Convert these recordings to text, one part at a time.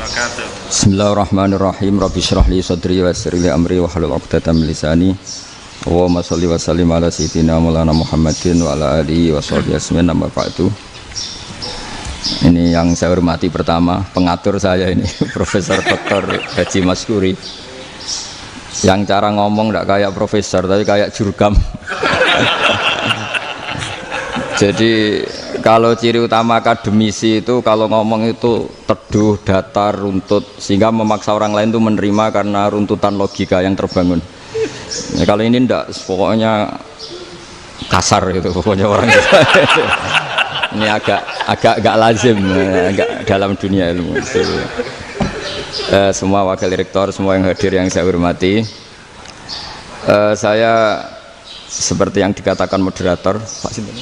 wabarakatuh. Bismillahirrahmanirrahim. Rabbi shrah li sadri wa yassir li amri wahlul 'uqdatam min lisani. Allahumma shalli wa sallim ala sayyidina Maulana Muhammadin wa ala alihi wa sahbihi ajmain. Amma ba'du. Ini yang saya hormati pertama, pengatur saya ini Profesor Dr. Haji Maskuri. Yang cara ngomong tidak kayak profesor tapi kayak jurkam. Jadi kalau ciri utama akademisi itu kalau ngomong itu teduh, datar, runtut, sehingga memaksa orang lain itu menerima karena runtutan logika yang terbangun. Ya, kalau ini ndak, pokoknya kasar gitu, pokoknya orang itu. Ini agak lazim, agak dalam dunia ilmu. Semua wakil rektor, semua yang hadir yang saya hormati, saya seperti yang dikatakan moderator Pak Sinten,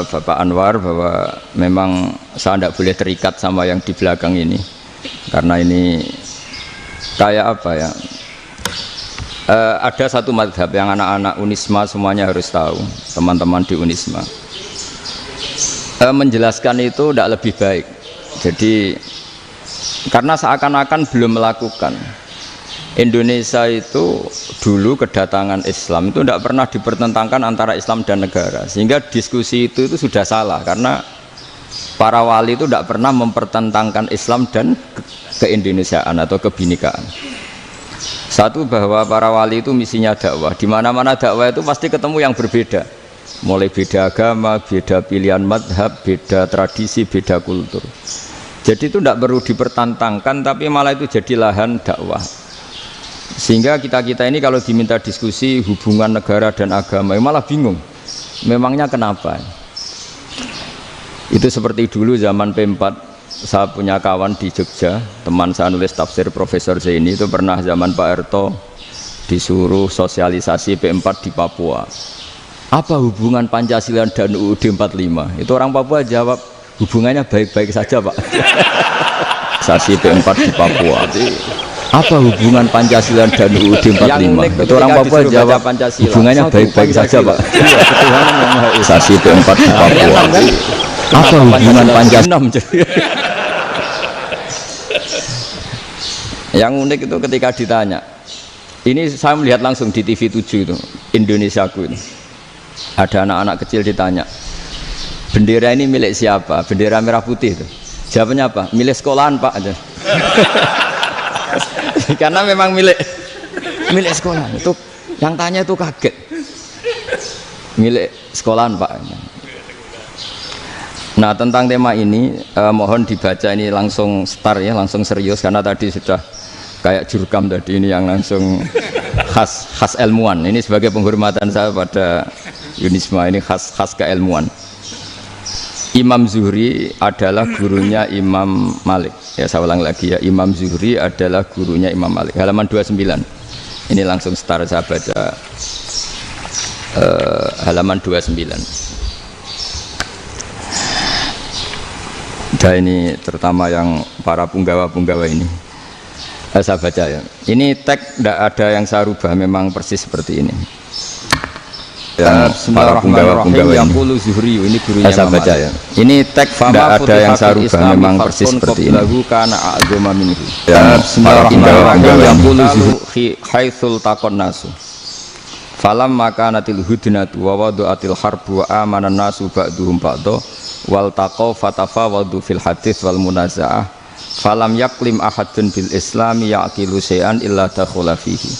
Bapak Anwar, bahwa memang saya tidak boleh terikat sama yang di belakang ini karena ini kayak apa ya, ada satu madhab yang anak-anak Unisma semuanya harus tahu, teman-teman di Unisma, menjelaskan itu tidak lebih baik. Jadi karena seakan-akan belum melakukan. Indonesia itu dulu kedatangan Islam itu tidak pernah dipertentangkan antara Islam dan negara, sehingga diskusi itu sudah salah karena para wali itu tidak pernah mempertentangkan Islam dan keindonesiaan atau kebinekaan. Satu, bahwa para wali itu misinya dakwah, di mana-mana dakwah itu pasti ketemu yang berbeda, mulai beda agama, beda pilihan madhab, beda tradisi, beda kultur. Jadi itu tidak perlu dipertentangkan, tapi malah itu jadi lahan dakwah. Sehingga kita ini kalau diminta diskusi hubungan negara dan agama malah bingung, memangnya kenapa. Itu seperti dulu zaman P4, saya punya kawan di Jogja, teman saya nulis tafsir Profesor Zaini, itu pernah zaman Pak Erto disuruh sosialisasi P4 di Papua. Apa hubungan Pancasila dan UUD 45? Itu orang Papua jawab, hubungannya baik-baik saja Pak. Sasi P4 di Papua. Apa hubungan Pancasila dan UUD 45? Itu orang Papua jawab, hubungannya baik-baik saja Pak. Sasi P4 di Papua. Apa hubungan Pancasila? Yang unik itu ketika ditanya, ini saya melihat langsung di TV 7 itu, Indonesiaku itu. Ada anak-anak kecil ditanya, bendera ini milik siapa? Bendera merah putih itu. Jawabannya apa? Milik sekolahan Pak aja. Karena memang milik sekolahan. Itu yang tanya itu kaget. Milik sekolahan Pak. Nah, tentang tema ini mohon dibaca ini langsung start ya, langsung serius karena tadi sudah kayak jurkam tadi, ini yang langsung khas ilmuwan. Ini sebagai penghormatan saya pada Unisma, ini khas keilmuan. Imam Zuhri adalah gurunya Imam Malik. Ya, saya ulang lagi ya, Imam Zuhri adalah gurunya Imam Malik. Halaman 29. Ini langsung start saya baca halaman 29. Dan ini terutama yang para punggawa-punggawa ini. Saya baca ya. Ini teks tidak ada yang saya rubah, memang persis seperti ini. Para punggawa-punggawa ini. Ini gurunya Imam Malik. Ya. Ini teks tidak ada yang saya rubah, memang persis seperti ini. Para punggawa-punggawa ini. Haitsul taqon nasu. Falam makanatil hudnatu wa wadu'atil harbu wa amanan nasu ba'duhum ba'du wal taqaw fatafawadu fil hadits wal munaza'ah falam yaklim ahadun bil islami yaqilu syai'an illa dakhula fihi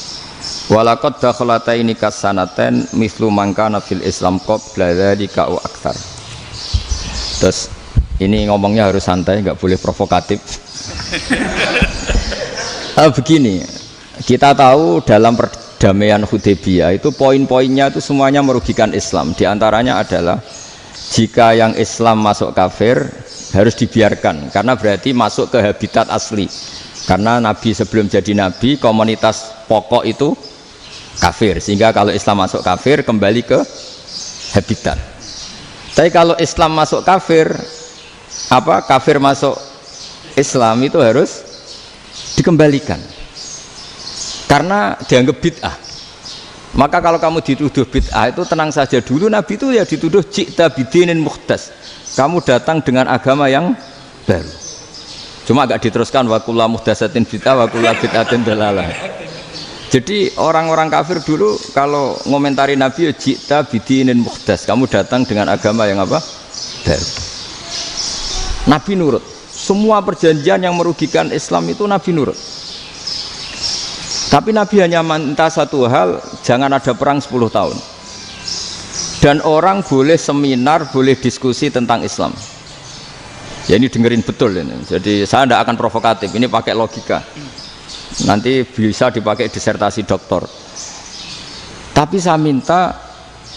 walaqad dakhalataini kasanaten mislu man kana fil islam qabla dzalika wa aktsar. Terus ini ngomongnya harus santai, nggak boleh provokatif. Begini, kita tahu dalam perdamaian Hudaybiyah itu poin-poinnya itu semuanya merugikan Islam. Di antaranya adalah jika yang Islam masuk kafir harus dibiarkan karena berarti masuk ke habitat asli. Karena Nabi sebelum jadi Nabi komunitas pokok itu kafir, sehingga kalau Islam masuk kafir kembali ke habitat. Tapi kalau Islam masuk kafir, kafir masuk Islam itu harus dikembalikan karena dianggap bid'ah. Maka kalau kamu dituduh bid'ah itu tenang saja dulu, Nabi itu ya dituduh ji'ta bidinin muhdas, kamu datang dengan agama yang baru. Cuma agak diteruskan wa kullu muhdatsatin bid'ah wa kullu bid'atin dalalah. Jadi orang-orang kafir dulu kalau ngomentari Nabi, jita bidinin muhdas, kamu datang dengan agama yang apa? Baru. Nabi nurut. Semua perjanjian yang merugikan Islam itu Nabi nurut. Tapi Nabi hanya minta satu hal, jangan ada perang 10 tahun. Dan orang boleh seminar, boleh diskusi tentang Islam. Ya ini dengerin betul ini. Jadi saya tidak akan provokatif, ini pakai logika. Nanti bisa dipakai disertasi doktor. Tapi saya minta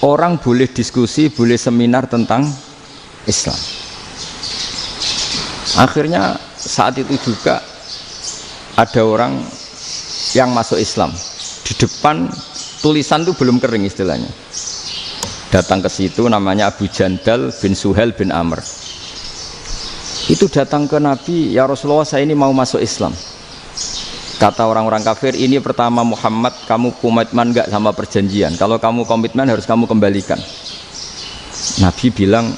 orang boleh diskusi, boleh seminar tentang Islam. Akhirnya saat itu juga ada orang yang masuk Islam. Di depan tulisan itu belum kering istilahnya. Datang ke situ namanya Abu Jandal bin Suhail bin Amr. Itu datang ke Nabi, ya Rasulullah saya ini mau masuk Islam. Kata orang-orang kafir, ini pertama Muhammad, kamu komitmen enggak sama perjanjian? Kalau kamu komitmen harus kamu kembalikan. Nabi bilang,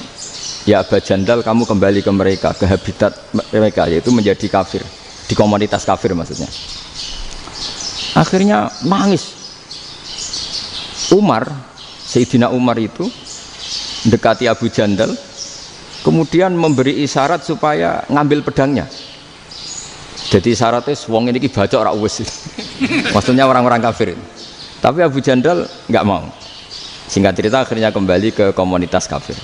ya Abu Jandal kamu kembali ke mereka, ke habitat mereka, yaitu menjadi kafir, di komunitas kafir maksudnya. Akhirnya nangis. Umar, Sayyidina Umar itu mendekati Abu Jandal, kemudian memberi isyarat supaya ngambil pedangnya. Jadi syaratnya wong ini baca ora wis. Maksudnya orang-orang kafir. Tapi Abu Jandal nggak mau. Singkat cerita akhirnya kembali ke komunitas kafir.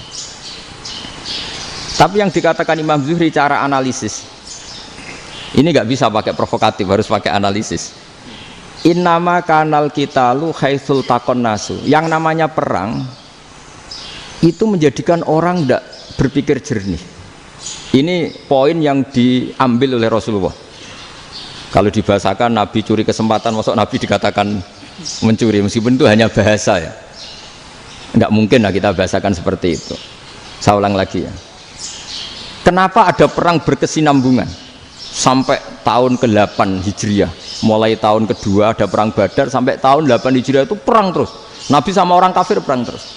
Tapi yang dikatakan Imam Zuhri cara analisis ini nggak bisa pakai provokatif, harus pakai analisis. Innama kanal qitalu haitsul taqon nasu. Yang namanya perang itu menjadikan orang tidak berpikir jernih. Ini poin yang diambil oleh Rasulullah. Kalau dibahasakan Nabi curi kesempatan, maksud Nabi dikatakan mencuri, meskipun itu hanya bahasa ya. Enggak mungkin lah kita bahasakan seperti itu. Saya ulang lagi ya. Kenapa ada perang berkesinambungan sampai tahun ke-8 Hijriah? Mulai tahun kedua ada perang Badar sampai tahun 8 Hijriah itu perang terus. Nabi sama orang kafir perang terus.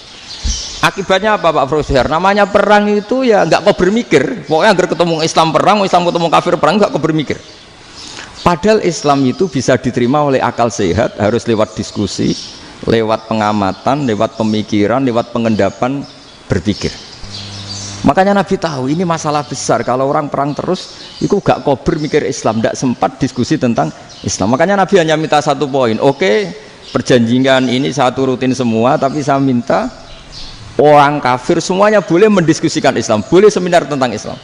Akibatnya apa Pak Profesor? Namanya perang itu ya nggak kau bermikir. Pokoknya agar ketemu Islam perang, Islam ketemu kafir perang, nggak kau bermikir. Padahal Islam itu bisa diterima oleh akal sehat, harus lewat diskusi, lewat pengamatan, lewat pemikiran, lewat pengendapan berpikir. Makanya Nabi tahu ini masalah besar. Kalau orang perang terus, itu gak kau bermikir Islam, tidak sempat diskusi tentang Islam. Makanya Nabi hanya minta satu poin. Oke, perjanjian ini saya turutin semua, tapi saya minta orang kafir semuanya boleh mendiskusikan Islam, boleh seminar tentang Islam.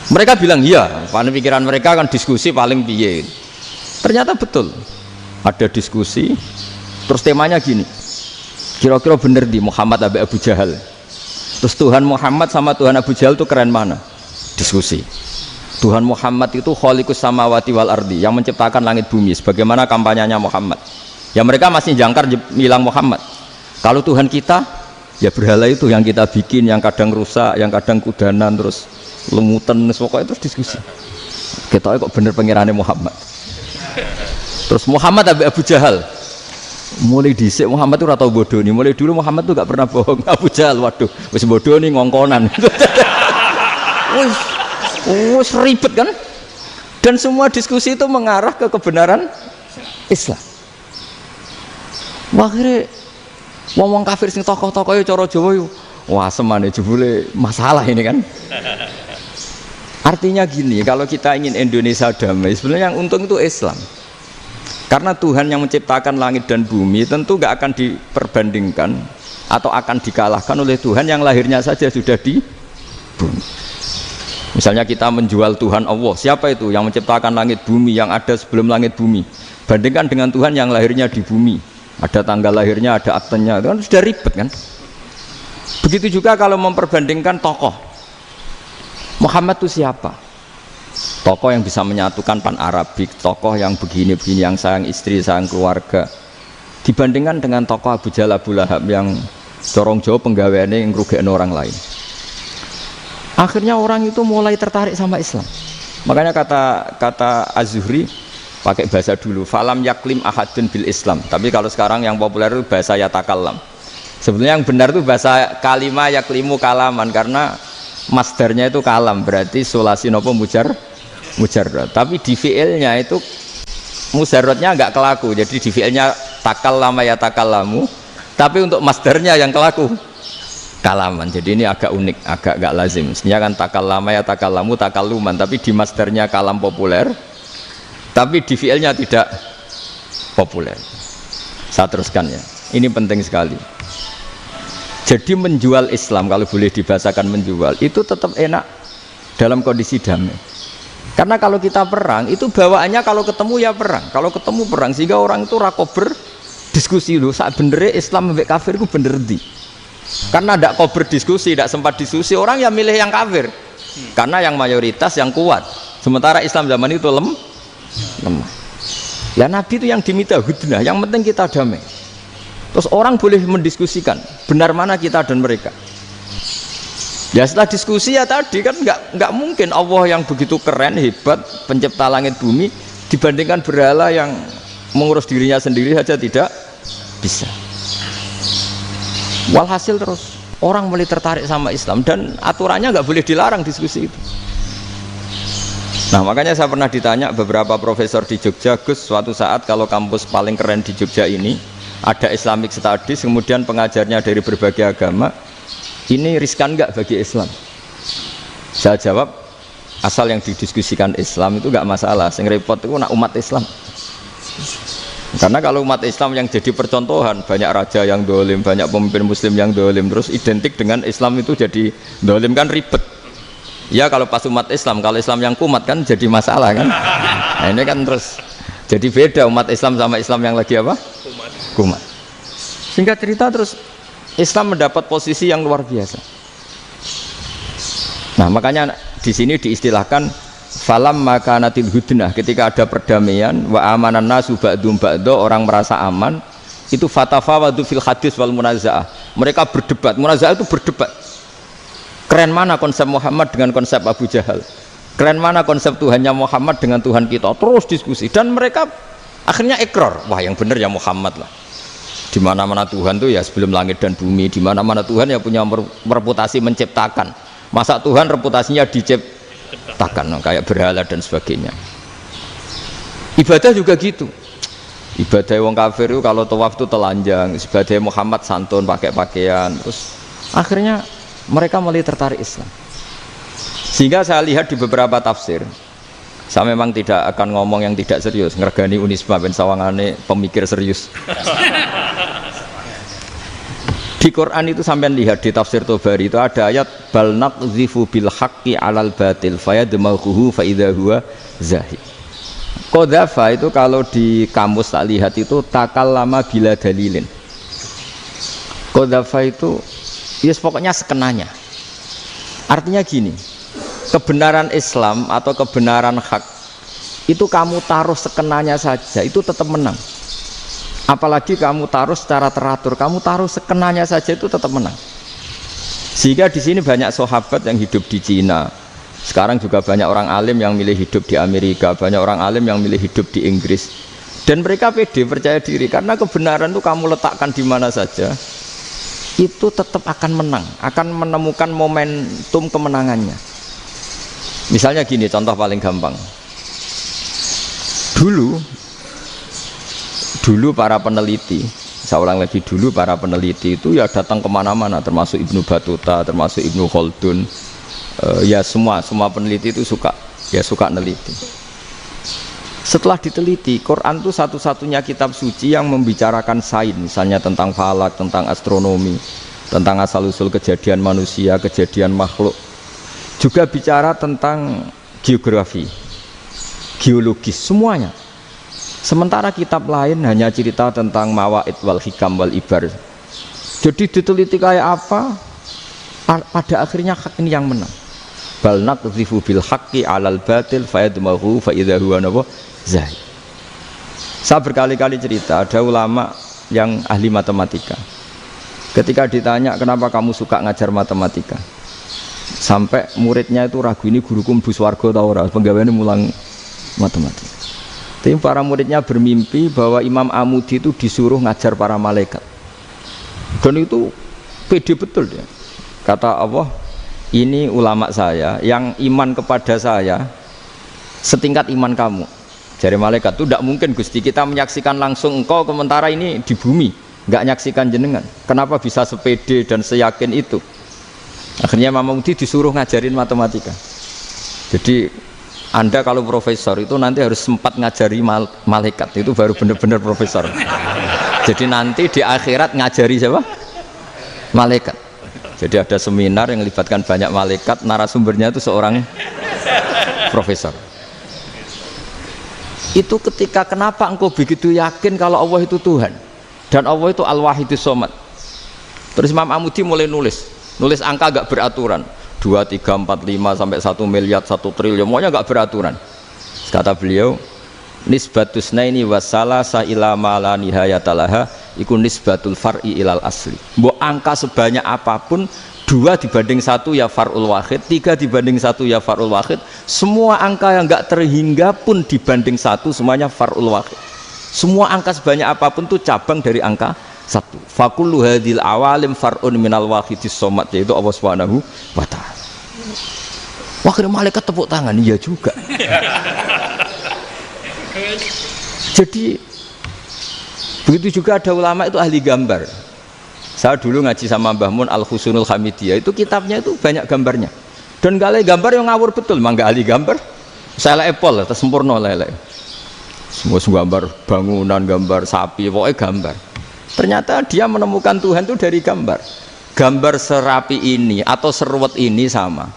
Mereka bilang iya, pada pikiran mereka kan diskusi paling piye. Ternyata betul, ada diskusi. Terus temanya gini, kira-kira bener di Muhammad Abu Jahal. Terus Tuhan Muhammad sama Tuhan Abu Jahal itu keren mana? Diskusi. Tuhan Muhammad itu khaliqus samawati wal ardi, yang menciptakan langit bumi. Sebagaimana kampanyenya Muhammad. Ya mereka masih jangkar bilang Muhammad. Kalau Tuhan kita, ya berhala itu yang kita bikin, yang kadang rusak, yang kadang kudanan, terus lemutan, pokoknya terus diskusi. Kita kok bener pengirannya Muhammad. Terus Muhammad Abu Jahal. Mulai dhisik Muhammad itu ratau bodoh nih. Mulai dulu Muhammad tuh gak pernah bohong. Abu Jahal, waduh, wis bodoh nih ngongkonan. Wis ribet kan? Dan semua diskusi itu mengarah ke kebenaran Islam. Akhirnya ngomong kafir sing tokoh-tokoh yo cara Jawa yo. Wah, semane jebule masalah ini kan. Artinya gini, kalau kita ingin Indonesia damai, sebenarnya yang untung itu Islam. Karena Tuhan yang menciptakan langit dan bumi tentu gak akan diperbandingkan atau akan dikalahkan oleh Tuhan yang lahirnya saja sudah di bumi. Misalnya kita menjual Tuhan Allah, siapa itu yang menciptakan langit bumi, yang ada sebelum langit bumi? Bandingkan dengan Tuhan yang lahirnya di bumi, ada tanggal lahirnya, ada aktenya, itu kan sudah ribet kan? Begitu juga kalau memperbandingkan tokoh. Muhammad itu siapa? Tokoh yang bisa menyatukan pan-Arabik, tokoh yang begini-begini, yang sayang istri, sayang keluarga. Dibandingkan dengan tokoh Abu Jahal, Abu Lahab yang corong jauh penggaweannya yang ngerugikan orang lain. Akhirnya orang itu mulai tertarik sama Islam. Makanya kata Az-Zuhri pakai bahasa dulu, falam yaklim ahadun bil Islam. Tapi kalau sekarang yang populer itu bahasa yatakallam. Sebenarnya yang benar itu bahasa kalimah yaklimu kalaman, karena masdarnya itu kalam, berarti sulasi nopo mujarrad. Tapi di fi'ilnya itu mujarradnya enggak kelaku. Jadi di fi'ilnya takallama ya takallamu, tapi untuk masdarnya yang kelaku kalaman. Jadi ini agak unik, agak enggak lazim. Sebenarnya kan takallama ya takallamu takalluman, tapi di masdarnya kalam populer, tapi di fi'ilnya tidak populer. Saya teruskan ya. Ini penting sekali. Jadi menjual Islam, kalau boleh dibahasakan menjual, itu tetap enak dalam kondisi damai. Karena kalau kita perang, itu bawaannya kalau ketemu ya perang. Kalau ketemu perang, sehingga orang itu rakober diskusi loh. Saat bener Islam sampai kafir itu bener di. Karena tidak kober diskusi, tidak sempat diskusi, orang yang milih yang kafir. Karena yang mayoritas yang kuat. Sementara Islam zaman itu lemah. Ya Nabi itu yang diminta hudnah, yang penting kita damai. Terus orang boleh mendiskusikan benar mana kita dan mereka. Ya setelah diskusi ya tadi kan nggak mungkin Allah yang begitu keren hebat pencipta langit bumi dibandingkan berhala yang mengurus dirinya sendiri saja tidak bisa. Walhasil terus orang mulai tertarik sama Islam dan aturannya nggak boleh dilarang diskusi itu. Nah makanya saya pernah ditanya beberapa profesor di Jogja, Gus suatu saat kalau kampus paling keren di Jogja ini ada Islamic Studies, kemudian pengajarnya dari berbagai agama, ini riskan nggak bagi Islam? Saya jawab, asal yang didiskusikan Islam itu nggak masalah. Yang repot itu nak umat Islam. Karena kalau umat Islam yang jadi percontohan, banyak raja yang dolim, banyak pemimpin Muslim yang dolim, terus identik dengan Islam itu jadi dolim kan ribet. Ya kalau pas umat Islam, kalau Islam yang kumat kan jadi masalah kan. Nah ini kan terus jadi beda umat Islam sama Islam yang lagi apa? Kumat. Singkat cerita terus Islam mendapat posisi yang luar biasa. Nah makanya di sini diistilahkan falam makanatil hudnah, ketika ada perdamaian wa amanan nasu ba'dum ba'do, orang merasa aman, itu fatafawadu fil hadis wal munazaah. Mereka berdebat, munazaah itu berdebat. Keren mana konsep Muhammad dengan konsep Abu Jahal? Keren mana konsep Tuhannya Muhammad dengan Tuhan kita? Terus diskusi dan mereka akhirnya ikrar, wah yang benar ya Muhammad lah. Di mana-mana Tuhan tuh ya sebelum langit dan bumi, di mana-mana Tuhan ya punya reputasi menciptakan. Masa Tuhan reputasinya diciptakan, kayak berhala dan sebagainya. Ibadah juga gitu. Ibadah wong kafir itu kalau tawaf itu telanjang, ibadah Muhammad santun pakai pakaian. Terus akhirnya mereka mulai tertarik Islam. Sehingga saya lihat di beberapa tafsir, saya memang tidak akan ngomong yang tidak serius, ngergani Unisba ben sawangane pemikir serius. Di Quran itu sampean lihat di tafsir Tobari itu ada ayat bal naqzifu bil haqqi 'alal batil fayadmaghuhu fa idza huwa zahid. Qadzafa itu kalau di kamus tak lihat itu takallama bila dalilin. Qadzafa itu yes pokoknya sekenanya. Artinya gini, kebenaran Islam atau kebenaran hak itu kamu taruh sekenanya saja itu tetap menang. Apalagi kamu taruh secara teratur, kamu taruh sekenanya saja itu tetap menang. Sehingga di sini banyak sahabat yang hidup di Cina. Sekarang juga banyak orang alim yang milih hidup di Amerika, banyak orang alim yang milih hidup di Inggris. Dan mereka pede, percaya diri karena kebenaran itu kamu letakkan di mana saja, itu tetap akan menang, akan menemukan momentum kemenangannya. Misalnya gini, contoh paling gampang. Dulu para peneliti, saya ulang lagi, dulu para peneliti itu ya datang kemana-mana, termasuk Ibnu Battuta, termasuk Ibnu Khaldun, ya semua peneliti itu suka neliti. Setelah diteliti, Quran itu satu-satunya kitab suci yang membicarakan sains, misalnya tentang falak, tentang astronomi, tentang asal-usul kejadian manusia, kejadian makhluk, juga bicara tentang geografi, geologis, semuanya. Sementara kitab lain hanya cerita tentang mawaid wal hikam wal ibar. Jadi diteliti kayak apa, pada akhirnya hak ini yang menang. Bal naqdhifu bil haqqi 'alal batil fayadmaghu fa idza huwa zahid. Saya berkali-kali cerita, ada ulama yang ahli matematika. Ketika ditanya kenapa kamu suka ngajar matematika, sampai muridnya itu ragu, ini guruku mlebu swarga ta ora, penggaweane mulang matematika. Tapi para muridnya bermimpi bahwa Imam Amudi itu disuruh ngajar para malaikat. Dan itu pede betul dia. Kata Allah, ini ulama saya yang iman kepada saya setingkat iman kamu. Dari malaikat itu tidak mungkin Gusti, kita menyaksikan langsung engkau, sementara ini di bumi nggak nyaksikan jenengan. Kenapa bisa sepede dan seyakin itu? Akhirnya Imam Mudi disuruh ngajarin matematika. Jadi Anda kalau profesor itu nanti harus sempat ngajari malaikat, itu baru benar-benar profesor. Jadi nanti di akhirat ngajari siapa? Malaikat. Jadi ada seminar yang melibatkan banyak malaikat, narasumbernya itu seorang profesor. Itu ketika kenapa engkau begitu yakin kalau Allah itu Tuhan dan Allah itu Al-Wahidus Shomad. Terus Imam Amudi mulai nulis angka gak beraturan, 2, 3, 4, 5 sampai 1 miliar, 1 triliun, semuanya gak beraturan. Kata beliau, nisbatus naini wasalasa ila ma la nihayatalaha iku nisbatul far'i ilal asli. Mbok angka sebanyak apapun, 2 dibanding 1 ya far'ul wahid, 3 dibanding 1 ya far'ul wahid. Semua angka yang enggak terhingga pun dibanding 1 semuanya far'ul wahid. Semua angka sebanyak apapun itu cabang dari angka 1. Fakullu hadhil awalim far'un minal wahidis shomad, yaitu Allah Subhanahu wa ta'ala. Akhirnya malaikat tepuk tangan, iya juga. Jadi begitu juga ada ulama itu ahli gambar. Saya dulu ngaji sama Mbah Mun Al-Husunul Hamidiyah, itu kitabnya itu banyak gambarnya. Dan gale gambar yang ngawur betul, mangga ahli gambar. Saya epol, sempurna lele. Semua gambar bangunan, gambar sapi, pokoknya gambar. Ternyata dia menemukan Tuhan itu dari gambar. Gambar serapi ini atau seruwet ini sama.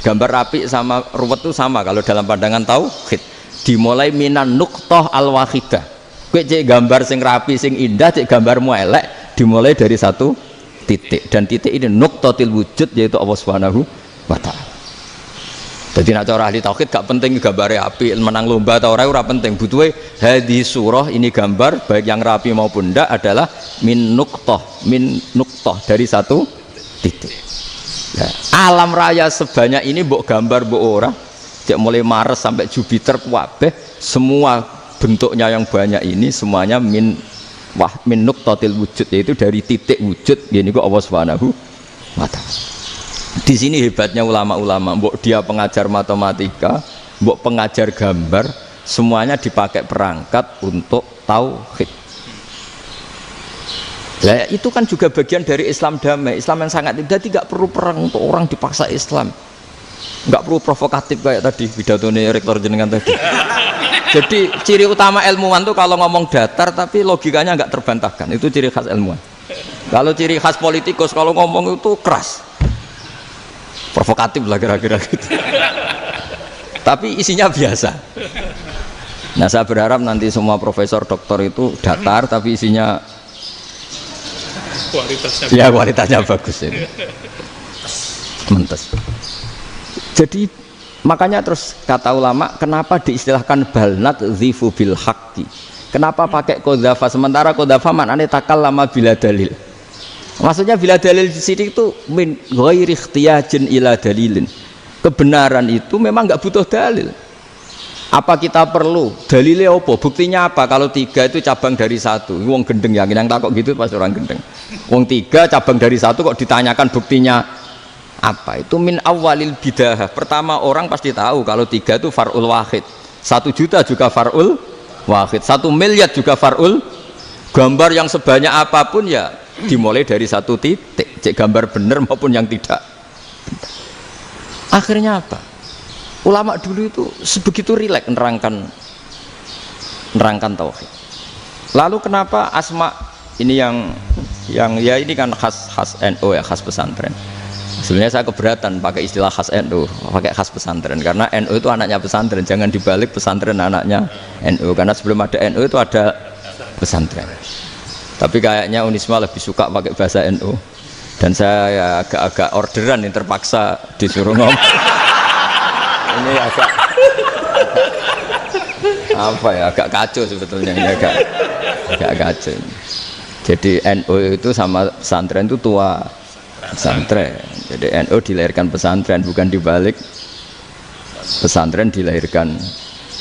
Gambar rapi sama ruwet itu sama kalau dalam pandangan tauhid. Dimulai minan nuqtah al-wahidah. Kowe cek gambar sing rapi, sing indah, cek gambarmu elek. Dimulai dari 1 titik, dan titik ini nuqtatil wujud, yaitu Allah Subhanahu wa ta'ala. Jadi nak cara ahli tauhid gak penting gambare api, menang lomba atau ora penting. Butuhe hadis surah ini gambar baik yang rapi maupun ndak adalah min nuqtah dari 1 titik. Ya, alam raya sebanyak ini mbok gambar mbok ora, cek mulai Mars sampai Jupiter kabeh semua bentuknya yang banyak ini semuanya min nuqtatil wujud, yaitu dari titik wujud. Gini kok Allah Subhanahu wa ta'ala. Di sini hebatnya ulama-ulama, mbok dia pengajar matematika, mbok pengajar gambar, semuanya dipakai perangkat untuk tauhid. Nah, itu kan juga bagian dari Islam damai, Islam yang sangat tidak perlu perang untuk orang dipaksa Islam. Nggak perlu provokatif kayak tadi pidatonya rektor jenengan tadi. Jadi ciri utama ilmuwan tuh kalau ngomong datar tapi logikanya nggak terbantahkan, itu ciri khas ilmuwan. Kalau ciri khas politikus kalau ngomong itu keras, provokatif lah kira-kira gitu. Tapi isinya biasa. Nah saya berharap nanti semua profesor doktor itu datar tapi isinya kualitasnya bagus ya. Mentes. Jadi makanya terus kata ulama, kenapa diistilahkan balnat zifu bil haqqi? Kenapa pakai qadzafa sementara qadzafa maknanya takallama bila dalil? Maksudnya bila dalil di sini itu min ghairi ikhtiyajin ila dalilin. Kebenaran itu memang nggak butuh dalil. Apa kita perlu dalilnya apa? Buktinya apa? Kalau 3 itu cabang dari 1. Wong gendeng yang takut gitu pas orang gendeng. Wong 3 cabang dari 1 kok ditanyakan buktinya apa? Itu min awalil bidah. Pertama orang pasti tahu kalau 3 itu far'ul wahid, 1 juta juga far'ul wahid, 1 miliar juga far'ul. Gambar yang sebanyak apapun ya dimulai dari 1 titik, cek gambar benar maupun yang tidak. Akhirnya apa? Ulama dulu itu sebegitu rileks nerangkan tauhid. Lalu kenapa asma ini yang ya ini kan khas NU ya, khas pesantren. Sebenarnya saya keberatan pakai istilah khas NU, pakai khas pesantren karena NU itu anaknya pesantren, jangan dibalik pesantren anaknya NU, karena sebelum ada NU itu ada pesantren. Tapi kayaknya Unisma lebih suka pakai bahasa NU dan saya ya agak-agak orderan yang terpaksa disuruh ngomong. Ini agak apa ya, agak kacau sebetulnya, ini agak kacau. Jadi NU itu sama pesantren itu tua pesantren. Jadi NU dilahirkan pesantren, bukan dibalik pesantren dilahirkan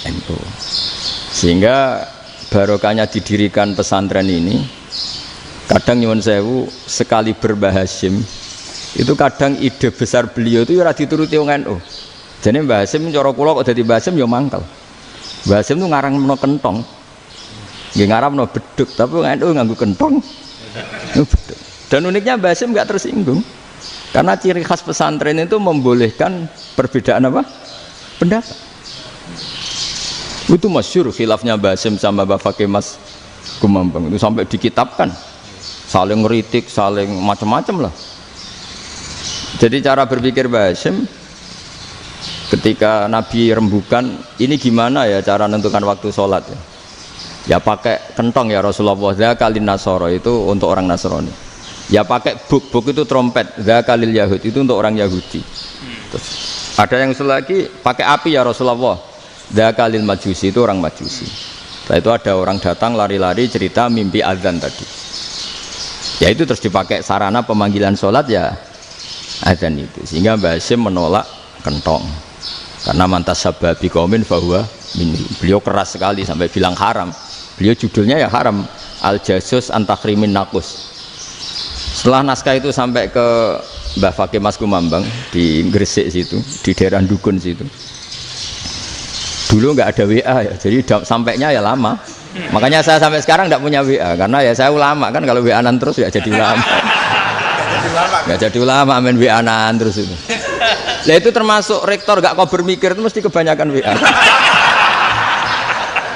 NU. Sehingga barokahnya didirikan pesantren ini, kadang nyuwun sewu sekali berbahasa Hasyim Itu kadang ide besar beliau itu ora dituruti wong NU. Jane Mbah Hasim cara kula kok dadi Mbah Hasim ya mangkel. Mbah Hasim itu ngarangno kentong. Nggih ngaramno beduk, tapi wong NU nganggo kentong. Beduk. Dan uniknya Mbah Hasim enggak tersinggung. Karena ciri khas pesantren itu membolehkan perbedaan apa? Pendapat. Itu masyhur khilafnya Mbah Hasim sama Mbah Fakih Mas Kumambang itu sampai dikitabkan. Saling ngeritik, saling macam-macam lah. Jadi cara berpikir Mbah Hasim ketika Nabi rembukan, ini gimana ya cara menentukan waktu sholat ya? Ya pakai kentong ya Rasulullah, dzakalin nasoro itu untuk orang Nasrani. Ya pakai buk itu trompet, dzakalil Yahud itu untuk orang Yahudi. Terus ada yang lagi pakai api ya Rasulullah, dzakalil Majusi itu orang Majusi. Setelah itu ada orang datang lari-lari cerita mimpi azan tadi. Ya itu terus dipakai sarana pemanggilan sholat ya azan itu, sehingga Mbah Hasim menolak kentong karena mantas sababi qaumin fahuwa minhum. Beliau keras sekali sampai bilang haram. Beliau judulnya ya haram, al jasus antakrimin nakus. Setelah naskah itu sampai ke Mbah Fakih Mas Kumambang di Gresik situ, di daerah Dukun situ. Dulu nggak ada WA ya, jadi sampainya ya lama. Makanya saya sampai sekarang nggak punya WA karena ya saya ulama kan, kalau WA-an terus ya jadi ulama. Nggak jadi ulama main WA-an terus itu. Nah itu termasuk rektor gak kau bermikir itu mesti kebanyakan WA.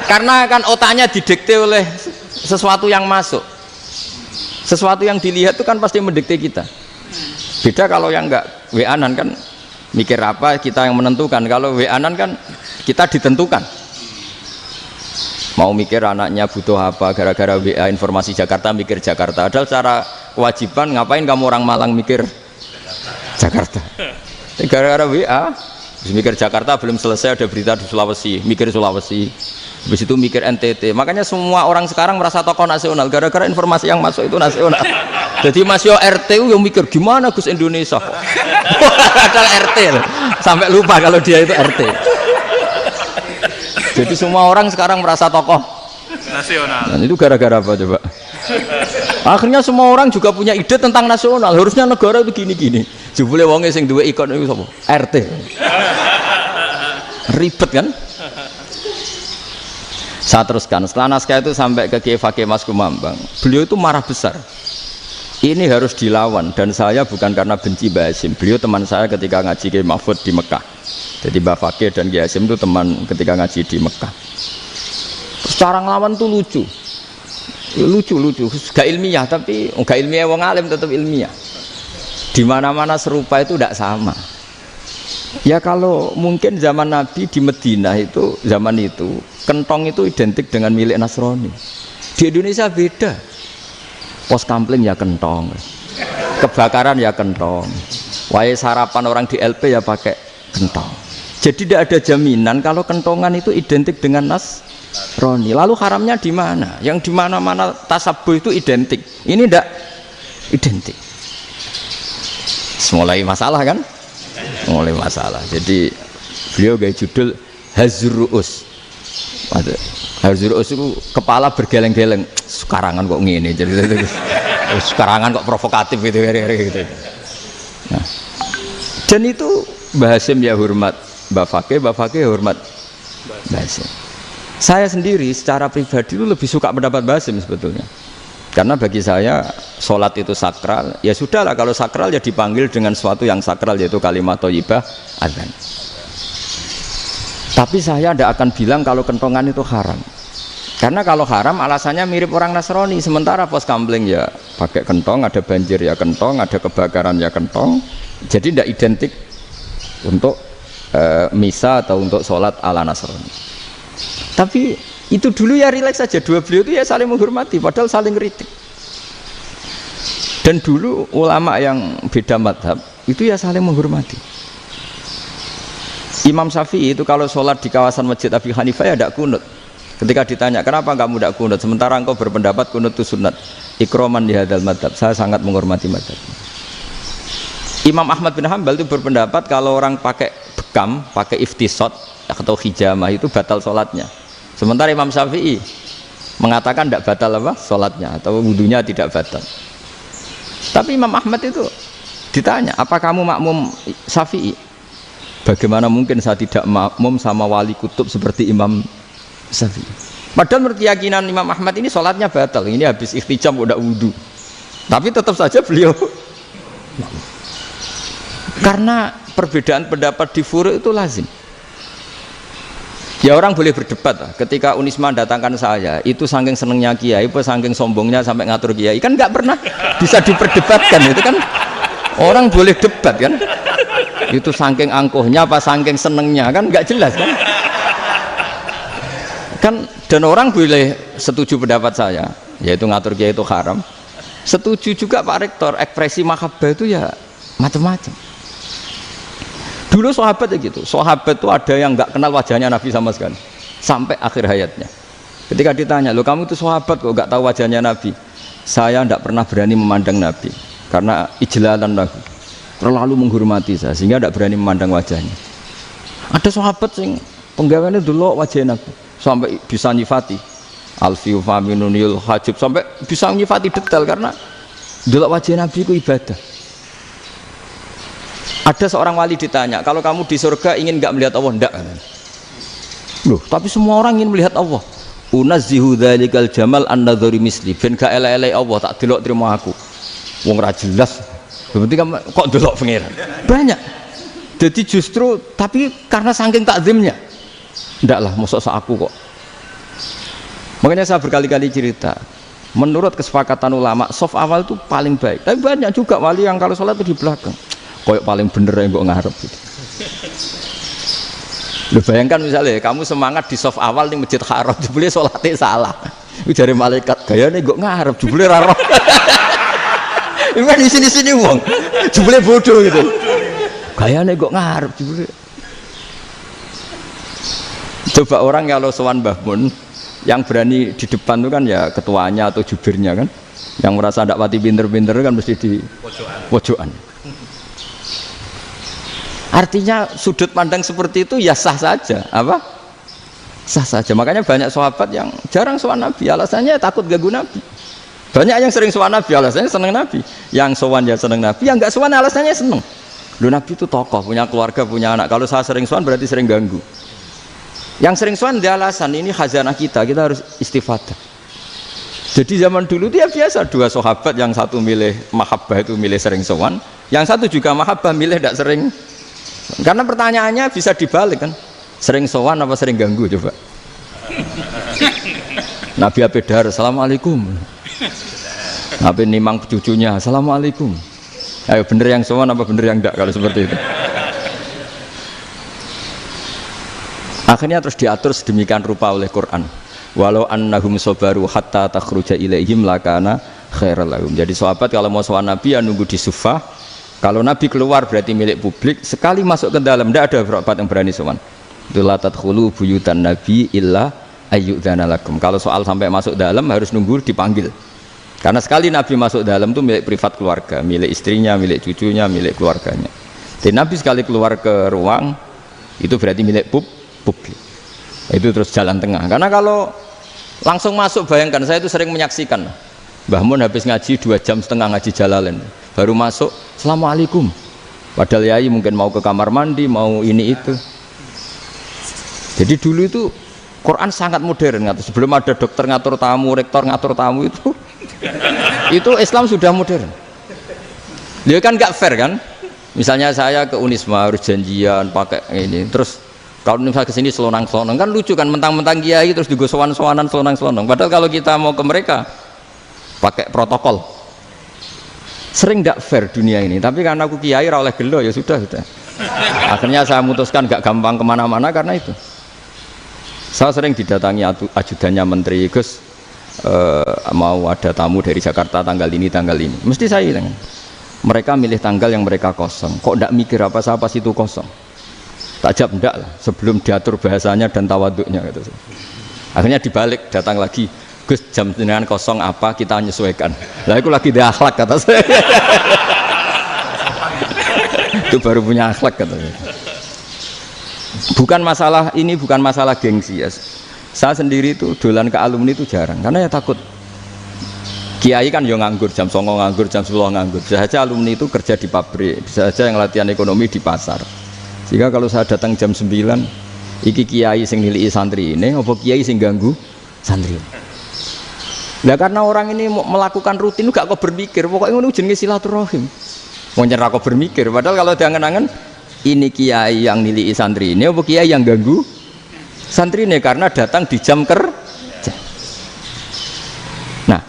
Karena kan otaknya didikte oleh sesuatu yang masuk, sesuatu yang dilihat itu kan pasti mendikte kita. Beda kalau yang nggak WA-an kan mikir apa kita yang menentukan. Kalau WA-an kan kita ditentukan. Mau mikir anaknya butuh apa, gara-gara WA informasi Jakarta mikir Jakarta. Padahal secara kewajiban ngapain kamu orang Malang mikir Jakarta? Gara-gara WA mikir Jakarta belum selesai ada berita di Sulawesi, mikir Sulawesi. Habis itu mikir NTT. Makanya semua orang sekarang merasa tokoh nasional gara-gara informasi yang masuk itu nasional. Jadi Mas Yo RT yang mikir gimana Gus Indonesia kok. Padahal RT loh. Sampai lupa kalau dia itu RT. Jadi semua orang sekarang merasa tokoh nasional. Dan itu gara-gara apa coba? Akhirnya semua orang juga punya ide tentang nasional. Harusnya negara itu gini-gini. Jebule wonge sing duwe ikon itu sapa? RT. Ribet kan? Saya teruskan. Setelah naskah itu sampai ke Kiai Fakih Mas Kumambang. Beliau itu marah besar. Ini harus dilawan dan saya bukan karena benci Mbah Hasim. Beliau teman saya ketika ngaji Kiai Mahfud di Mekah. Jadi Mbah Fakih dan Kiai Hasim itu teman ketika ngaji di Mekah. Terus cara ngelawan tuh lucu. Lucu, gak ilmiah tapi gak ilmiah wong alim tetap ilmiah. Di mana-mana serupa itu tidak sama. Ya kalau mungkin zaman Nabi di Madinah itu zaman itu kentong itu identik dengan milik Nasrani. Di Indonesia beda. Pos kampling ya kentong, kebakaran ya kentong, wae sarapan orang di LP ya pakai kentong. Jadi tidak ada jaminan kalau kentongan itu identik dengan Nasrani. Lalu haramnya di mana? Yang di mana-mana tasabuh itu identik. Ini tidak identik. Mulai masalah kan? Mulai masalah. Jadi beliau gaya judul Hazruus. Hazruus itu kepala bergeleng-geleng. Sekarangan kok ngene. Jadi sekarangan kok provokatif gitu. Nah, dan itu Mbah Hasim ya hormat Mbah Fakih hormat Mbah Hasim. Saya sendiri secara pribadi itu lebih suka pendapat Mbah Hasim sebetulnya. Karena bagi saya sholat itu sakral, ya sudahlah kalau sakral ya dipanggil dengan sesuatu yang sakral yaitu kalimat thayyibah adzan. Tapi saya tidak akan bilang kalau kentongan itu haram. Karena kalau haram alasannya mirip orang Nasrani. Sementara pos kampling ya pakai kentong, ada banjir ya kentong, ada kebakaran ya kentong. Jadi tidak identik untuk misa atau untuk sholat ala Nasrani. Tapi itu dulu ya rileks saja, dua beliau itu ya saling menghormati padahal saling kritik. Dan dulu ulama yang beda madhab itu ya saling menghormati. Imam Syafi'i itu kalau sholat di kawasan Masjid Abi Hanifah ya tidak kunut. Ketika ditanya kenapa kamu tidak kunut sementara engkau berpendapat kunut itu sunat, ikroman di hadal madhab, saya sangat menghormati madhab. Imam Ahmad bin Hanbal itu berpendapat kalau orang pakai bekam, pakai iftisot atau hijamah itu batal sholatnya. Sementara Imam Syafi'i mengatakan tidak batal apa sholatnya atau wudunya tidak batal. Tapi Imam Ahmad itu Ditanya, apa kamu makmum Syafi'i? Bagaimana mungkin saya tidak makmum sama wali kutub seperti Imam Syafi'i? Padahal menurut keyakinan Imam Ahmad ini sholatnya batal. Ini habis ikhtijam udah wudhu. Tapi tetap saja beliau. Karena perbedaan pendapat di furu' itu lazim. Ya orang boleh berdebat lah. Ketika Unisma datangkan saya, itu saking senengnya kiai, apa saking sombongnya sampai ngatur kiai, kan nggak pernah bisa diperdebatkan. Itu kan orang boleh debat kan. Itu saking angkuhnya apa saking senengnya kan nggak jelas kan. Kan dan orang boleh setuju pendapat saya, yaitu ngatur kiai itu haram. Setuju juga Pak Rektor, ekspresi mahabbah itu ya macam-macam. Dulu sahabat ya gitu, sahabat itu ada yang nggak kenal wajahnya Nabi sama sekali sampai akhir hayatnya. Ketika ditanya, lo kamu itu sahabat kok nggak tahu wajahnya Nabi? Saya tidak pernah berani memandang Nabi karena ijlalan Nabi, terlalu menghormati saya sehingga tidak berani memandang wajahnya. Ada sahabat yang penggawaannya dulu wajah Nabi sampai bisa nyifati alfiu faminunil hajib, sampai bisa nyifati detail karena dulu wajah Nabi itu ibadah. Ada seorang wali ditanya, kalau kamu di surga ingin nggak melihat Allah? Enggak. Loh, tapi semua orang ingin melihat Allah. Unazzihu dzalikal jamal an-nadhari misli. Ben gak elek-elek Allah tak delok terima aku. Wong ra jelas. Berarti kok delok pangeran. Banyak. Jadi justru tapi karena saking takzimnya. Enggak lah, mosok sak aku kok. Makanya saya berkali-kali cerita. Menurut kesepakatan ulama, soft awal itu paling baik. Tapi banyak juga wali yang kalau sholat itu di belakang. Koyok paling bener yang kok ngarep gitu. Lu bayangkan misalnya kamu semangat di soft awal di masjid haram, jebule sholatnya salah. Itu dari malaikat gayane kok ngarep, jebule ra roh. Ini di sini-sini wong, jebule bodoh gitu. Gayane kok ngarep jebule. Coba orang kalau sowan Mbah Mun yang berani di depan itu kan ya ketuanya atau jubirnya kan. Yang merasa ndak pati pinter-pinter kan mesti di pojokan. Artinya sudut pandang seperti itu ya sah saja, apa? Sah saja. Makanya banyak sahabat yang jarang sowan Nabi, alasannya takut ganggu Nabi. Banyak yang sering sowan Nabi, alasannya seneng Nabi. Yang sowan ya seneng Nabi, yang enggak sowan alasannya seneng. Loh, Nabi itu tokoh, punya keluarga, punya anak. Kalau saya sering sowan berarti sering ganggu. Yang sering sowan dia alasan ini khazanah kita harus istifadah. Jadi zaman dulu dia biasa dua sahabat, yang satu milih mahabbah itu milih sering sowan, yang satu juga mahabbah milih tidak sering. Karena pertanyaannya bisa dibalik kan, sering sowan apa sering ganggu coba. Nabi Abedar, assalamualaikum. Nabi nimang cucunya, assalamualaikum. Ayo bener yang sowan apa bener yang enggak kalau seperti itu. Akhirnya terus diatur sedemikian rupa oleh Quran. Walau annahum sabaru hatta takhruja ilaihim lakana khairal lahum. Jadi sahabat kalau mau sowan Nabi ya nunggu di Sufah. Kalau Nabi keluar berarti milik publik. Sekali masuk ke dalam tidak ada sahabat yang berani sowan. La tadkhulu buyutan Nabi illa ayyudzana lakum. Kalau soal sampai masuk dalam harus nunggu dipanggil. Karena sekali Nabi masuk dalam itu milik privat keluarga, milik istrinya, milik cucunya, milik keluarganya. Dan Nabi sekali keluar ke ruang itu berarti milik publik. Itu terus jalan tengah. Karena kalau langsung masuk, bayangkan saya itu sering menyaksikan. Mbah Mun habis ngaji 2,5 jam ngaji Jalalain, baru masuk, assalamualaikum. Padahal yai mungkin mau ke kamar mandi, mau ini itu. Jadi dulu itu Quran sangat modern. Sebelum ada dokter ngatur tamu, rektor ngatur tamu itu Islam sudah modern. Dia kan nggak fair kan? Misalnya saya ke Unisma harus janjian pakai ini, terus kalau misalnya kesini selonang-selonang kan lucu kan, mentang-mentang kiai terus juga sowan-sowanan selonang-selonang. Padahal kalau kita mau ke mereka pakai protokol, sering tidak fair dunia ini. Tapi karena aku kiai ra oleh gelo ya sudah. Akhirnya saya memutuskan gak gampang kemana-mana karena itu. Saya sering didatangi ajudannya menteri, Gus mau ada tamu dari Jakarta tanggal ini, mesti saya bilang, mereka milih tanggal yang mereka kosong. Kok tidak mikir apa pas itu kosong? Tak jawab enggak lah, sebelum diatur bahasanya dan tawaduknya gitu. Akhirnya dibalik, datang lagi, Gus jam jenengan kosong apa, kita menyesuaikan. Lah aku lagi di akhlak kata saya. Itu baru punya akhlak katanya. Bukan masalah ini, bukan masalah gengsi ya. Saya sendiri itu dolan ke alumni itu jarang, karena ya takut Kiai kan yo nganggur jam 09.00 nganggur, jam 10 nganggur. Bisa saja alumni itu kerja di pabrik, bisa saja yang latihan ekonomi di pasar. Sehingga kalau saya datang jam 9, iki kiai sing nilai santri ini, apa kiai sing ganggu santri. Nah karena orang ini melakukan rutin gak kok berpikir, pokoknya ngono jenenge silaturahim. Mau nyerah kok berpikir, padahal kalau diangen-angen ini kiai yang nilai santri ini, apa kiai yang ganggu santri ini karena datang di jam kerja. Nah,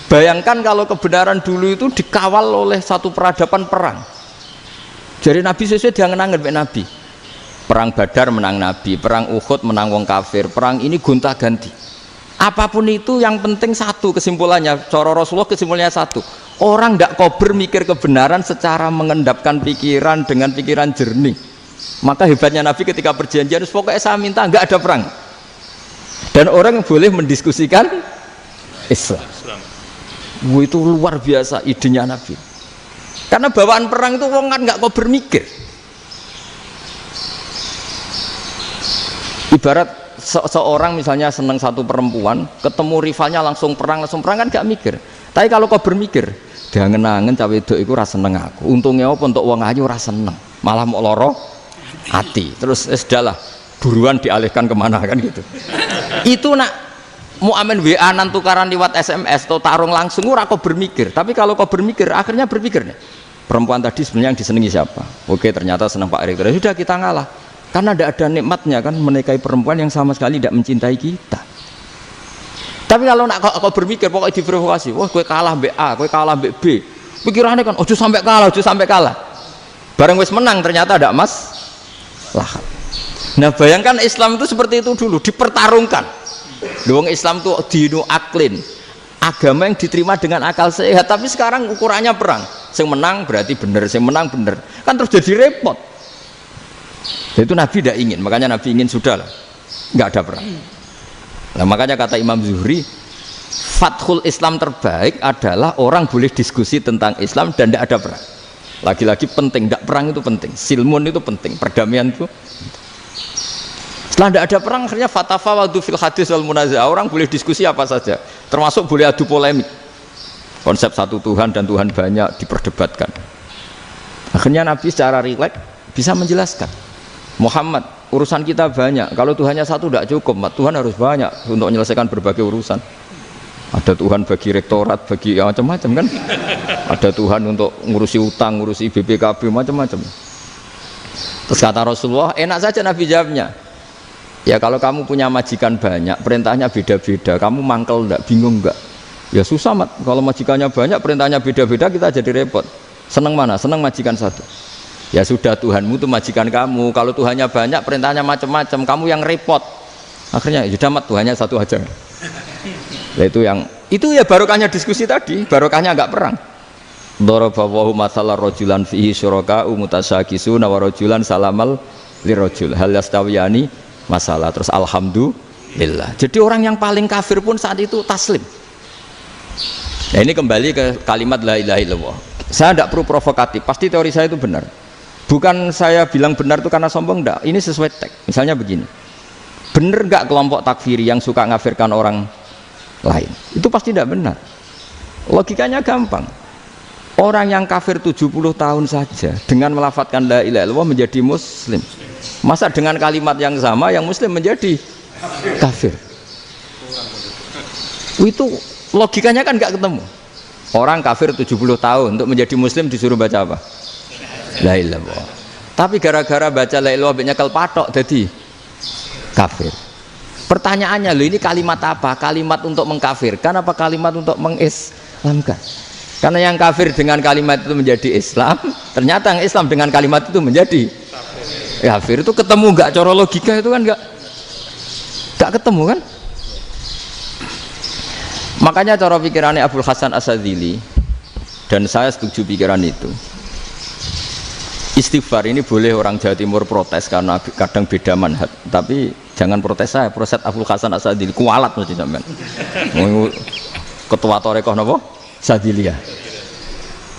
bayangkan kalau kebenaran dulu itu dikawal oleh satu peradaban perang. Jadi Nabi sesuai diangen-angen Pak Nabi. Perang Badar menang Nabi, perang Uhud menang wong kafir, perang ini gonta-ganti. Apapun itu yang penting satu kesimpulannya, cara Rasulullah kesimpulannya satu. Orang tidak kober mikir kebenaran secara mengendapkan pikiran dengan pikiran jernih. Maka hebatnya Nabi ketika perjanjian, pokoknya saya minta nggak ada perang. Dan orang boleh mendiskusikan Islam. Itu luar biasa idenya Nabi. Karena bawaan perang itu orang kan nggak kok bermikir. Ibarat seorang misalnya senang satu perempuan, ketemu rivalnya langsung perang kan nggak mikir. Tapi kalau kau bermikir, diangen-angen cawe itu rasa seneng aku. Untungnya apa untuk uang aja rasa seneng, malah mau loro hati. Terus sudahlah buruan dialihkan kemana kan gitu. Itu nak mau amen WA nan tukaran lewat SMS atau tarung langsung ora kok bermikir. Tapi kalau kau bermikir, akhirnya berpikir nih. Perempuan tadi sebenarnya yang disenangi siapa? Oke, ternyata senang Pak Erick. Sudah kita ngalah. Karena tidak ada nikmatnya kan menikahi perempuan yang sama sekali tidak mencintai kita. Tapi kalau nak kau berpikir pokoknya diprovokasi, wah gue kalah mbek A, gue kalah mbek B. Pikirannya kan ojo sampai kalah. Bareng wis menang ternyata ada emas lah. Nah, bayangkan Islam itu seperti itu dulu, dipertarungkan. Wong Islam tuh dinu aklin. Agama yang diterima dengan akal sehat, tapi sekarang ukurannya perang. Yang menang berarti benar, yang menang benar. Kan terus jadi repot. Itu Nabi tidak ingin, makanya Nabi ingin sudah lah, nggak ada perang. Nah, makanya kata Imam Zuhri, fathul Islam terbaik adalah orang boleh diskusi tentang Islam dan tidak ada perang. Lagi-lagi penting, tidak perang itu penting, silmun itu penting, perdamaian itu. Setelah tidak ada perang, akhirnya fatafawadu fil hadis wal munaza'ah, orang boleh diskusi apa saja, termasuk boleh adu polemik. Konsep satu Tuhan dan Tuhan banyak diperdebatkan. Akhirnya Nabi secara rileks bisa menjelaskan, Muhammad, urusan kita banyak, kalau Tuhannya satu tidak cukup, Tuhan harus banyak untuk menyelesaikan berbagai urusan. Ada Tuhan bagi rektorat, bagi ya, macam-macam kan. Ada Tuhan untuk ngurusi utang, ngurusi BPKB, macam-macam. Terus kata Rasulullah, enak saja Nabi jawabnya. Ya kalau kamu punya majikan banyak, perintahnya beda-beda, kamu mangkel enggak, bingung enggak? Ya susah mat, kalau majikannya banyak, perintahnya beda-beda, kita jadi repot. Senang mana? Senang majikan satu. Ya sudah, Tuhanmu itu majikan kamu, kalau Tuhannya banyak, perintahnya macam-macam, kamu yang repot. Akhirnya ya sudah mat, Tuhannya satu aja. Nah, itu ya barokahnya diskusi tadi, barokahnya enggak perang. Daraballahu mathalan rajulan fihi syuraka'u mutasyakisuna wa rajulan salamal lirajul hal yastawiyani masalah. Terus alhamdulillah. Jadi orang yang paling kafir pun saat itu taslim. Nah, ini kembali ke kalimat la ilaha illallah. Saya tidak perlu provokatif, pasti teori saya itu benar. Bukan saya bilang benar itu karena sombong, enggak. Ini sesuai teks. Misalnya begini. Benar enggak kelompok takfiri yang suka ngafirkan orang lain? Itu pasti tidak benar. Logikanya gampang. Orang yang kafir 70 tahun saja dengan melafadzkan la ilaha illallah menjadi muslim. Masa dengan kalimat yang sama yang muslim menjadi kafir? Itu logikanya kan nggak ketemu. Orang kafir 70 tahun untuk menjadi muslim disuruh baca apa? La ilaha illallah. Tapi gara-gara baca la ilaha illallah nyekel patok jadi kafir. Pertanyaannya, loh ini kalimat apa? Kalimat untuk mengkafirkan apa kalimat untuk mengislamkan? Karena yang kafir dengan kalimat itu menjadi Islam, ternyata yang Islam dengan kalimat itu menjadi kafir. Itu ketemu nggak? Cara logika itu kan nggak ketemu kan? Makanya cara pikirannya Abul Hasan As-Sadzili, dan saya setuju pikiran itu. Istighfar ini boleh orang Jawa Timur protes karena kadang beda manhaj, tapi jangan protes saya, protes Abul Hasan As-Sadzili kualat mesti sampean. Ketua Torekoh napa? Sadziliyah.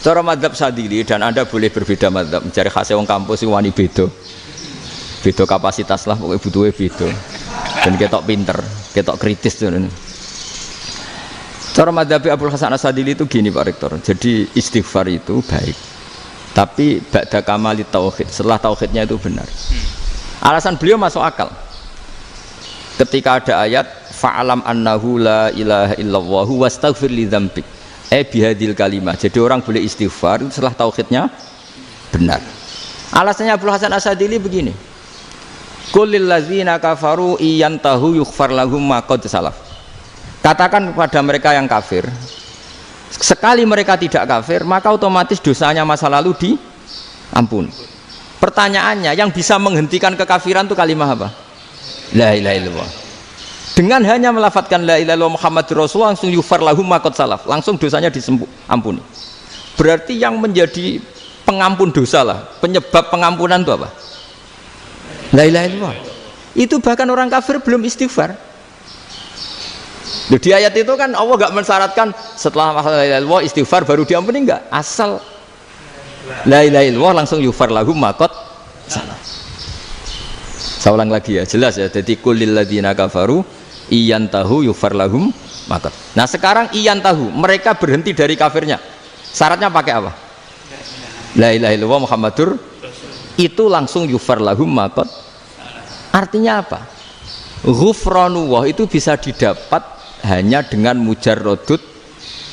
Cara madzhab Sadzili, dan Anda boleh berbeda madzhab, mencari khasnya wong kampus wani beda. Beda kapasitas lah, pokoknya butuhnya beda. Dan ketok pinter, ketok kritis tuh. Cara madzhab Abdul Hasan Asadili itu gini Pak Rektor. Jadi istighfar itu baik. Tapi ba'da kamali tauhid, setelah tauhidnya itu benar. Alasan beliau masuk akal. Ketika ada ayat fa'alam annahu la ilaha illallah wastaghfir li dzambik. Bihadil kalimah. Jadi orang boleh istighfar itu setelah tauhidnya benar. Alasannya Abdul Hasan Asadili begini. Qul lil ladzina kafaru iyantahu yughfar lahum ma qad salaf. Katakan kepada mereka yang kafir, sekali mereka tidak kafir, maka otomatis dosanya masa lalu diampuni. Pertanyaannya, yang bisa menghentikan kekafiran itu kalimat apa? La ilaha illallah. Dengan hanya melafadzkan la ilaha illallah Muhammadur Rasulullah langsung yughfar lahum ma qad salaf, langsung dosanya diampuni. Berarti yang menjadi pengampun dosa lah, penyebab pengampunan itu apa? La ilaha illallah. Itu bahkan orang kafir belum istighfar. Di ayat itu kan Allah gak mensyaratkan setelah la ilaha illallah istighfar baru diampuni, enggak. Asal la ilaha illallah langsung yughfar lahum ma qad salaf. Saya ulang lagi ya, jelas ya. Jadi kulil ladzina kafaru iyantahu yughfar lahum ma qad. Nah, sekarang iyantahu, mereka berhenti dari kafirnya. Syaratnya pakai apa? La ilaha illallah Muhammadur, itu langsung yughfar lahum ma qad. Artinya apa? Ghufranullah itu bisa didapat hanya dengan mujarrodut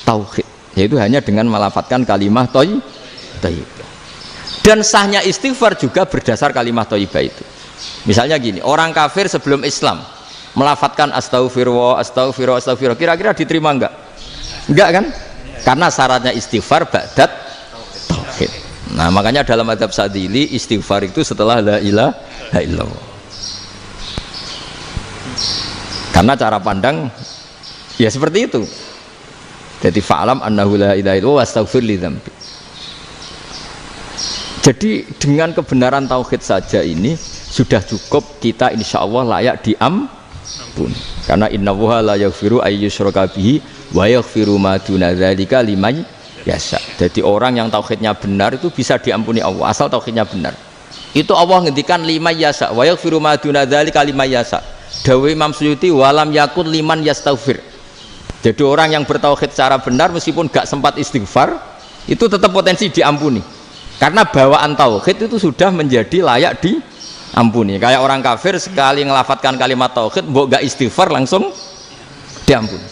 tauhid, yaitu hanya dengan melafadzkan kalimah thayyibah. Dan sahnya istighfar juga berdasar kalimah thayyibah itu. Misalnya gini, orang kafir sebelum Islam melafadzkan astaghfirullah, astaghfirullah, astaghfirullah, kira-kira diterima enggak? Enggak kan? Karena syaratnya istighfar ba'dat tauhid. Nah, makanya dalam madzhab Sadili istighfar itu setelah la ilaha illallah. Karena cara pandang ya seperti itu. Jadi fa'alam annahu la ilaha illallah wastaghfir li dzambik. Jadi dengan kebenaran tauhid saja ini sudah cukup kita insya Allah layak diampun. Karena innallaha la yaghfiru ayyusyraka bihi wa yaghfiru ma duna dzalika liman yasha. Jadi orang yang tauhidnya benar itu bisa diampuni Allah asal tauhidnya benar. Itu Allah ngendikan liman yasha wa yaghfiru ma duna dzalika liman yasha. Dawe Imam Suyuti walam yakun liman yastaghfir. Jadi orang yang bertauhid secara benar meskipun gak sempat istighfar itu tetap potensi diampuni. Karena bawaan tauhid itu sudah menjadi layak diampuni. Kayak orang kafir sekali ngelafadzkan kalimat tauhid mbok gak istighfar langsung diampuni.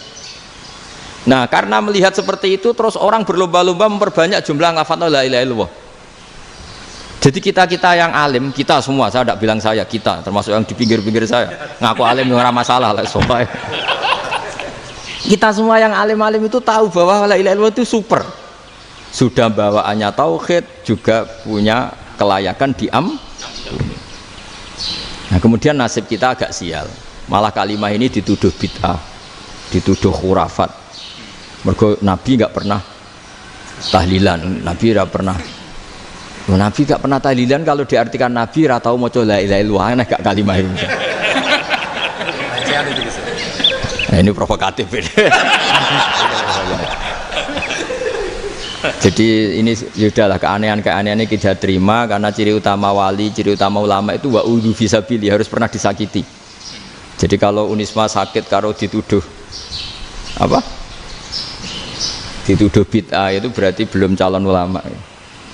Nah, karena melihat seperti itu terus orang berlomba-lomba memperbanyak jumlah ngelafadzkan la ilaha illallah. Jadi kita yang alim, kita semua, saya tidak bilang saya, kita termasuk yang di pinggir-pinggir saya ngaku alim nggak masalah lah soalnya. Kita semua yang alim-alim itu tahu bahwa la ilaha illallah itu super. Sudah bawaannya tauhid, juga punya kelayakan Nah, kemudian nasib kita agak sial. Malah kalimah ini dituduh bid'ah, dituduh khurafat. Mergo Nabi nggak pernah tahlilan, Nabi nggak pernah. Nabi gak pernah tahlilan, kalau diartikan Nabi ratau maca la ilaha illallah, aneh gak kalimah itu. Nah, ini provokatif ini. Jadi ini sudahlah keanehan-keanehan ini kita terima karena ciri utama wali, ciri utama ulama itu wa'udhu fisabili, harus pernah disakiti. Jadi kalau Unisma sakit kalau dituduh apa? Dituduh bid'ah itu berarti belum calon ulama.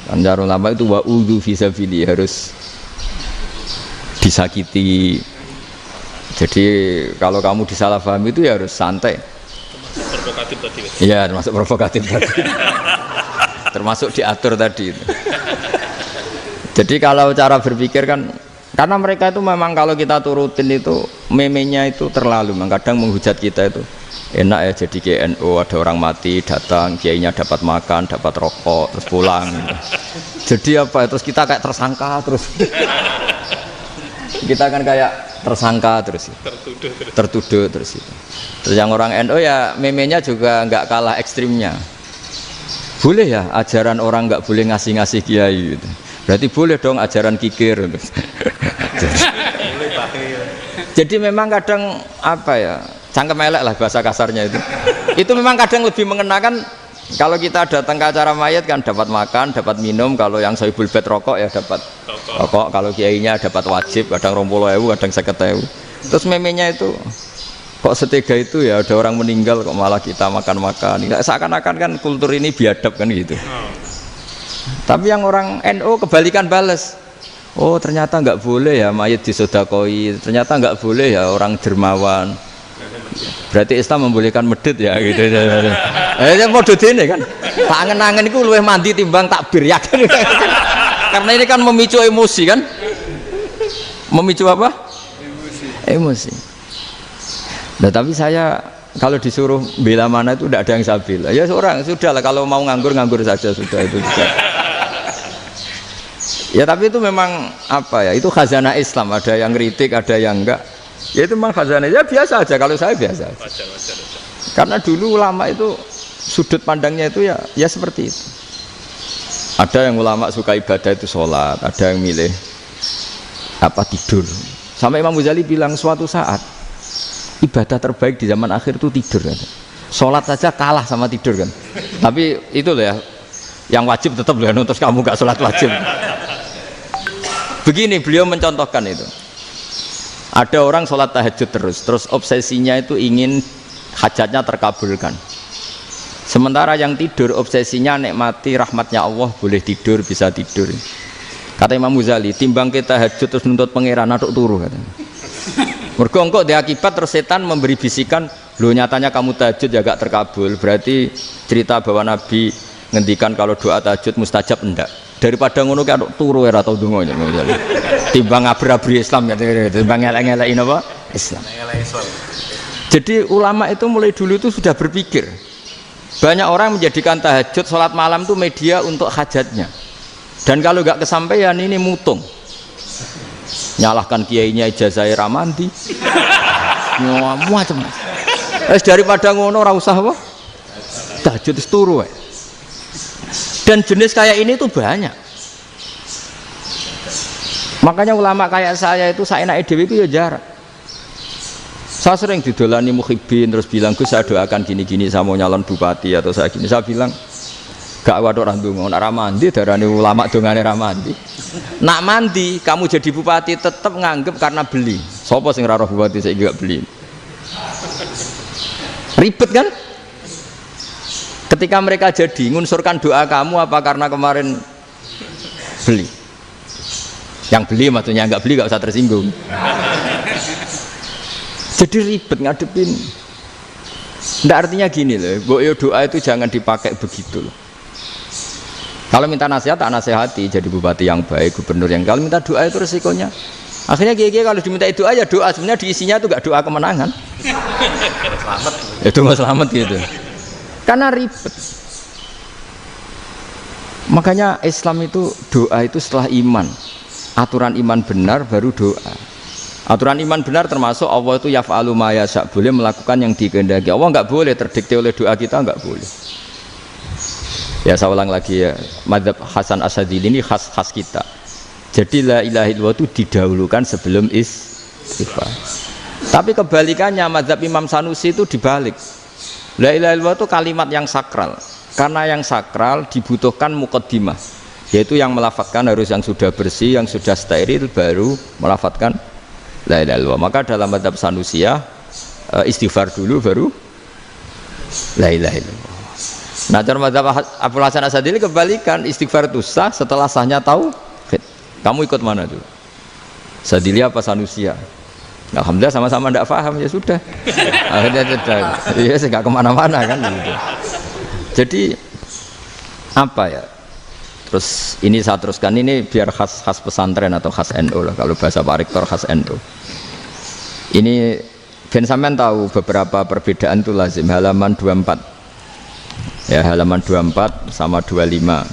Anjar ulama itu wa'udhu fisabili, harus disakiti. Jadi kalau kamu disalahpahami itu ya harus santai. Provokatif tadi. Iya, termasuk provokatif tadi. Termasuk diatur tadi. Jadi kalau cara berpikir kan, karena mereka itu memang kalau kita turutin itu memenya itu terlalu, kadang menghujat kita itu. Enak ya jadi GNU, ada orang mati datang, kiainya dapat makan, dapat rokok, terus pulang. Jadi apa? Terus kita kayak tersangka terus. Kita kan kayak tersangka terus. Tertuduh terus itu. Terus yang orang NU ya memenya juga nggak kalah ekstrimnya. Boleh ya ajaran orang nggak boleh ngasih kiai gitu. Berarti boleh dong ajaran kikir. Jadi memang kadang apa ya? Cangkem elek lah bahasa kasarnya itu. Itu memang kadang lebih mengenakan kalau kita datang ke acara mayat kan dapat makan, dapat minum. Kalau yang sohibul bed rokok ya dapat rokok. Kalau kiainya dapat wajib, kadang 20.000, kadang 50.000. Terus memenya itu Kok setega itu ya, ada orang meninggal kok malah kita makan-makan. Seakan-akan kan kultur ini biadab kan gitu. Tapi yang orang NU kebalikan bales. Oh ternyata nggak boleh ya mayit disodakoi, ternyata nggak boleh ya orang dermawan. Berarti Islam membolehkan medit ya gitu. Model ini kan. Tangan-tangan itu luwih mandi timbang takbir ya kan. Karena ini kan memicu emosi kan. Memicu apa? Emosi. Nah tapi saya kalau disuruh bela mana itu tidak ada yang saya bela. Ya seorang sudah lah, kalau mau nganggur saja sudah itu. Sudah. Ya tapi itu memang apa ya? Itu khazanah Islam. Ada yang kritik, ada yang enggak. Ya itu memang khazanah. Ya biasa aja kalau saya biasa. Wajar. Karena dulu ulama itu sudut pandangnya itu ya seperti itu. Ada yang ulama suka ibadah itu sholat, ada yang milih apa tidur. Sampai Imam Ghazali bilang suatu saat ibadah terbaik di zaman akhir itu tidur kan. Sholat saja kalah sama tidur kan. Tapi itu loh ya, yang wajib tetap loh, terus kamu gak sholat wajib. Begini beliau mencontohkan itu. Ada orang sholat tahajud terus obsesinya itu ingin hajatnya terkabulkan. Sementara yang tidur obsesinya nikmati rahmatnya Allah, boleh tidur, bisa tidur. Kata Imam Ghazali, timbang kita tahajud terus nuntut pangeran aduk turu katanya. Mergo engko dia akibat terus setan memberi bisikan, lho nyatanya kamu tahajud ya gak terkabul. Berarti cerita bahwa Nabi ngendikan kalau doa tahajud mustajab enggak. Daripada ngono ki aduk turu ora tau ndonga ya. Timbang ngabri-abri Islam ya, timbang ngelek-ngelekin apa? Islam. Jadi ulama itu mulai dulu itu sudah berpikir. Banyak orang menjadikan tahajud sholat malam itu media untuk hajatnya. Dan kalau gak kesampaian ini mutung. Nyalahkan kiainya ijazah ramandi macam daripada ngono ora usah apa tahajud turu. Dan jenis kayak ini tuh banyak. Makanya ulama kayak saya itu saenake dhewe itu ya jarak. Saya sering didolani muhibbin terus bilang Gus saya doakan gini-gini saya mau nyalon bupati atau saya gini. Saya bilang gak waduh orang dongo, nak ramandi darani ulama dongane ramandi. Nak mandi kamu jadi bupati tetap nganggep karena beli. Sopo sing ora roh bupati saiki gak beli. Ribet kan? Ketika mereka jadi ngunsurkan doa kamu apa karena kemarin beli. Yang beli maksudnya enggak beli gak usah tersinggung. Jadi ribet ngadepin. Nggak artinya gini loh, boyo doa itu jangan dipakai begitu loh. Kalau minta nasihat, tak nasihati jadi bupati yang baik, gubernur yang. Kalau minta doa itu resikonya. Akhirnya gigi kalau diminta doa ya doa, sebenarnya diisinya itu gak doa kemenangan. Selamat. Itu nggak selamat gitu. Karena ribet. Makanya Islam itu doa itu setelah iman. Aturan iman benar baru doa. Aturan iman benar termasuk Allah itu yaf'alu ma yasha, boleh melakukan yang dikehendaki. Allah nggak boleh terdikte oleh doa kita, nggak boleh. Ya saya ulang lagi ya, madzhab Hasan Asyadzili ini khas kita. Jadi la ilaha illallah itu didahulukan sebelum istighfar. Tapi kebalikannya madzhab Imam Sanusi itu dibalik. La ilaha illallah itu kalimat yang sakral. Karena yang sakral dibutuhkan muqaddimah, yaitu yang melafadzkan harus yang sudah bersih, yang sudah steril baru melafadzkan la ilaha illallah. Maka dalam madzhab Sanusiyah istighfar dulu baru la ilaha illallah. Nah, cara madzhab Abu Hasan Asyadzili kebalikan, istighfar itu sah setelah sahnya tauhid. Kamu ikut mana tuh? Asyadzili apa Sanusiyah? Alhamdulillah sama-sama tidak paham ya sudah. Akhirnya sudah. Iya, nggak kemana-mana kan gitu. Jadi apa ya? Terus ini saya teruskan ini biar khas pesantren atau khas NU lah, kalau bahasa Pak Rektor khas NU. Ini Ben sampean tahu beberapa perbedaan itu lazim, halaman 24. Ya, halaman 24 sama 25.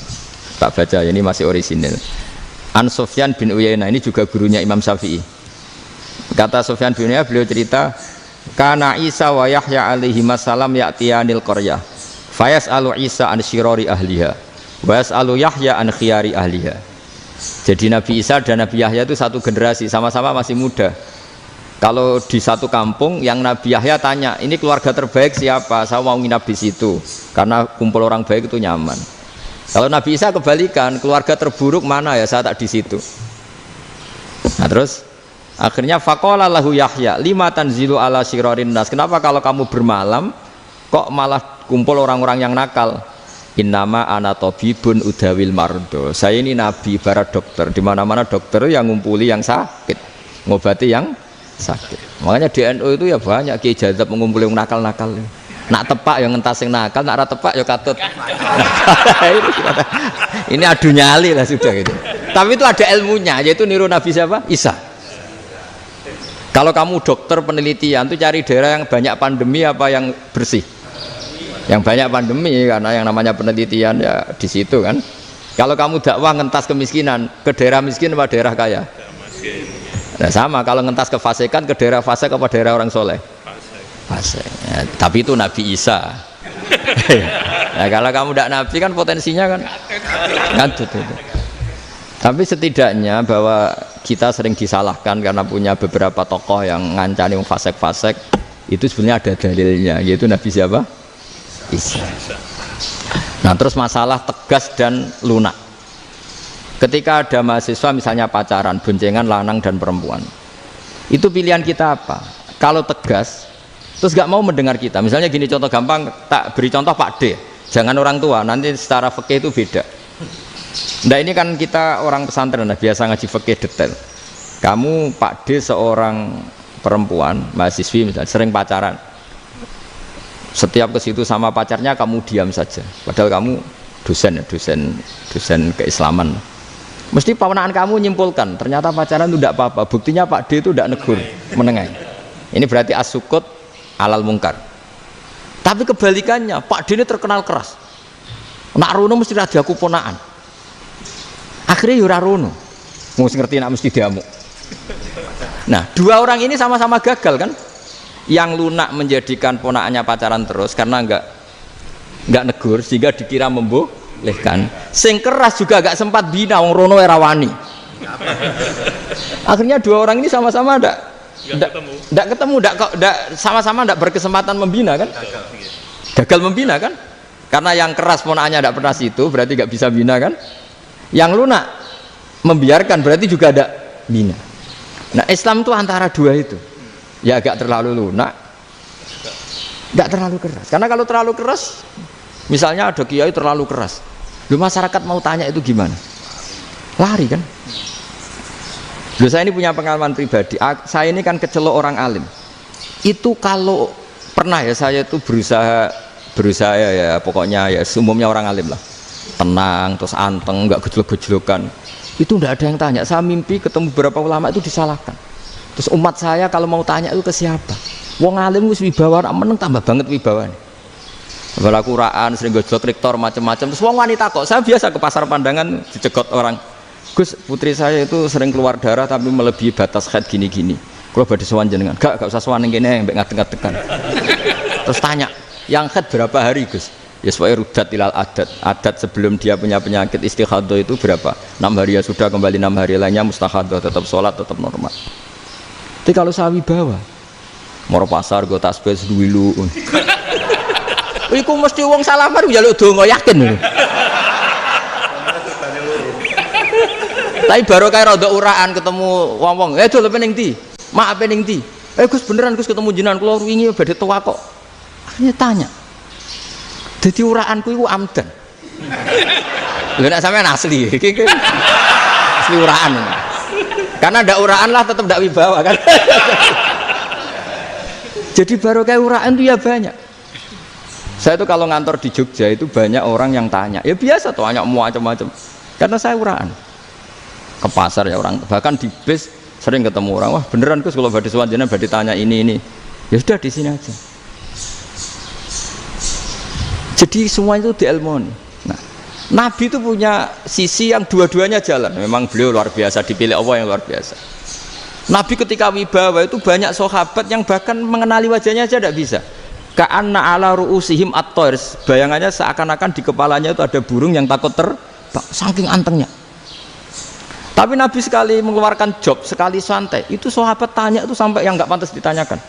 Tak baca, ini masih orisinil. An Sufyan bin Uyainah, ini juga gurunya Imam Syafi'i. Kata Sufyan bin Uyainah, beliau cerita, kana Isa wa Yahya alaihi salam ya'tiyanil qaryah. Fayas'alu Isa an syirari ahliha. Wa yas'alu Yahya an khiyari ahliha. Jadi Nabi Isa dan Nabi Yahya itu satu generasi, sama-sama masih muda. Kalau di satu kampung yang Nabi Yahya tanya, ini keluarga terbaik siapa? Saya mau nginap di situ karena kumpul orang baik itu nyaman. Kalau Nabi Isa kebalikan, keluarga terburuk mana ya? Saya tak di situ. Nah terus Akhirnya faqala lahu Yahya, lima tanzilu ala syirarin nas. Kenapa kalau kamu bermalam kok malah kumpul orang-orang yang nakal? Innama ana tabibun udawil mardo. Saya ini nabi, barat dokter. Di mana-mana dokter yang ngumpuli yang sakit, ngobati yang sakit. Makanya di NU itu ya banyak Kiai Jazab mengumpuli yang nakal-nakal. Nak tepak yang ngentas yang nakal, nak ora tepak ya katut. Ini adu nyali lah sudah gitu. Tapi itu ada ilmunya, yaitu niru Nabi siapa? Isa. Kalau kamu dokter penelitian tuh cari daerah yang banyak pandemi apa yang bersih? Yang banyak pandemi, karena yang namanya penelitian ya di situ kan. Kalau kamu dakwah ngentas kemiskinan, ke daerah miskin apa daerah kaya? Nah sama, kalau ngentas kefasikan ke daerah fasik apa daerah orang soleh? Fasik. Ya, tapi itu Nabi Isa. Nah, kalau kamu tidak Nabi kan potensinya kan ngantut itu. Tapi setidaknya bahwa kita sering disalahkan karena punya beberapa tokoh yang ngancani fasik-fasik, itu sebenarnya ada dalilnya, yaitu Nabi siapa? Isa. Nah terus masalah tegas dan lunak. Ketika ada mahasiswa misalnya pacaran, boncengan lanang dan perempuan, itu pilihan kita apa? Kalau tegas, terus gak mau mendengar kita. Misalnya gini, contoh gampang, tak beri contoh Pak D. Jangan orang tua, nanti secara fikih itu beda. Nah ini kan kita orang pesantren, nah, biasa ngaji fikih detail. Kamu Pak D seorang perempuan, mahasiswi misalnya, sering pacaran. Setiap ke situ sama pacarnya kamu diam saja. Padahal kamu dosen keislaman. Mesti pawanaan kamu nyimpulkan, ternyata pacaran itu tidak apa-apa. Buktinya Pak D itu tidak negur, menengahi. Ini berarti as-sukut alal mungkar. Tapi kebalikannya, Pak D ini terkenal keras. Nak rono mesti radiaku ponaan. Akhirnya yura rono. Mesti ngerti nak mesti diamuk. Nah, dua orang ini sama-sama gagal kan? Yang lunak menjadikan ponakannya pacaran terus karena enggak negur sehingga dikira membolehkan. Sing keras juga enggak sempat bina wong rono era wani. Akhirnya dua orang ini sama-sama enggak ketemu, sama-sama enggak berkesempatan membina kan? Gagal membina kan? Karena yang keras ponakannya enggak pernah situ, berarti enggak bisa bina kan? Yang lunak membiarkan berarti juga ada bina. Nah, Islam itu antara dua itu. Ya agak terlalu lunak, enggak terlalu keras. Karena kalau terlalu keras, misalnya ada kiai terlalu keras, lu masyarakat mau tanya itu gimana? Lari kan? Lu saya ini punya pengalaman pribadi. Saya ini kan kecelok orang alim. Itu kalau pernah ya saya itu berusaha ya pokoknya ya umumnya orang alim lah. Tenang, terus anteng, enggak gejlok-gejlokan. Itu enggak ada yang tanya. Saya mimpi ketemu beberapa ulama itu disalahkan. Terus umat saya kalau mau tanya itu ke siapa? Wong alim wis wibawa, meneng tambah banget wibawanya. Bala Quran sering gojlok rektor macam-macam. Terus wong wanita kok, saya biasa ke pasar pandangan dicegot orang. Gus, putri saya itu sering keluar darah tapi melebihi batas haid gini-gini. Kalau badhe sowan jenengan, gak usah sowan ning kene mbek ngadeg-ngadegan. Terus tanya, yang haid berapa hari, Gus? Ya supaya rudat ilal adat sebelum dia punya penyakit istihadah itu berapa? 6 hari ya sudah, kembali 6 hari lainnya mustahadah, tetap sholat, tetap normal. Tapi kalau sawi bawa, moro pasar gue tasbih seduwilu. Iku mesti wong salaman njaluk donga yakin. Tapi baru kayak rada uraan ketemu wong-wong, dol pening ndi? Mak pening ndi? Gus beneran Gus ketemu jenengan kula wingi badhe tua kok. Akhirnya tanya. Dadi uraanku iku amdan. Lha nek sampean asli iki asli uraan. Karena ndak uraan lah tetap ndak wibawa kan. Jadi baru kayak uraan itu ya banyak. Saya itu kalau ngantor di Jogja itu banyak orang yang tanya. Ya biasa tuh tanya macam-macam. Karena saya uraan. Ke pasar ya orang, bahkan di bis sering ketemu orang. Wah beneran Gus kalau badhe sowan jenengan badhe tanya ini. Ya sudah di sini aja. Jadi semua itu diilmoni. Nah, Nabi itu punya sisi yang dua-duanya jalan. Memang beliau luar biasa, dipilih Allah yang luar biasa. Nabi ketika wibawa itu banyak sahabat yang bahkan mengenali wajahnya aja tidak bisa. Ka'anna ala ru'usihim at-tayr. Bayangannya seakan-akan di kepalanya itu ada burung yang takut terbang, saking antengnya. Tapi Nabi sekali mengeluarkan job, sekali santai, itu sahabat tanya itu sampai yang nggak pantas ditanyakan.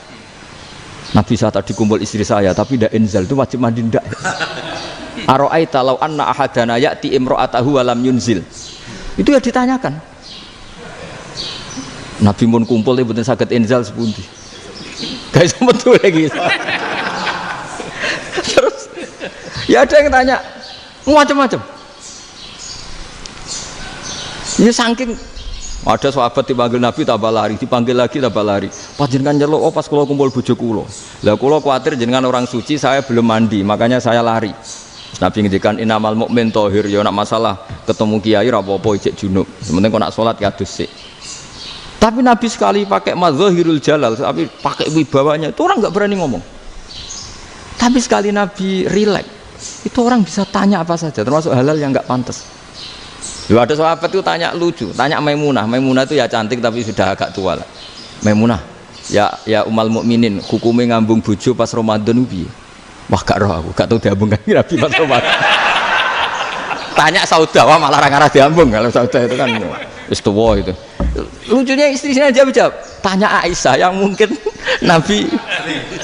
Nabi saat tadi kumpul istri saya, tapi tidak inzal itu wajib mandi ndak. Aro'aita law anna ahadana ya'ti imro'atahu walam yunzil. Itu ya ditanyakan. Nabi mun kumpul mboten saged inzal sepundi. Guys metu lagi. Terus ya ada yang tanya macam-macam. Ya saking ada sahabat dipanggil Nabi tambah lari, dipanggil lagi tambah lari. Panjenengan nyeluk, oh pas kula kumpul bojo kula. Lah kula kuwatir jenengan orang suci, saya belum mandi, makanya saya lari. Nabi ngendikan innamal mukmin thahir, ya nak masalah ketemu kiai ra apa-apa ijek junub. Sementing kok nak salat ya adus sik. Tapi Nabi sekali pakai mazahirul jalal, tapi pakai wibawanya, itu orang nggak berani ngomong. Tapi sekali Nabi rileks, itu orang bisa tanya apa saja, termasuk halal yang nggak pantas. Ada sahabat itu tanya lucu, tanya Maimunah. Maimunah itu ya cantik tapi sudah agak tua lah. Maimunah, ya umal mukminin, hukumnya ngambung bojo pas Ramadan ubi. Wah gak roh aku, gak tahu diambung kan Nabi pas Ramadan. Tanya Saudah, wah malah orang arah diambung. Kalau Saudah itu kan istiwa itu. Lucunya istrinya jawab, tanya Aisyah yang mungkin Nabi,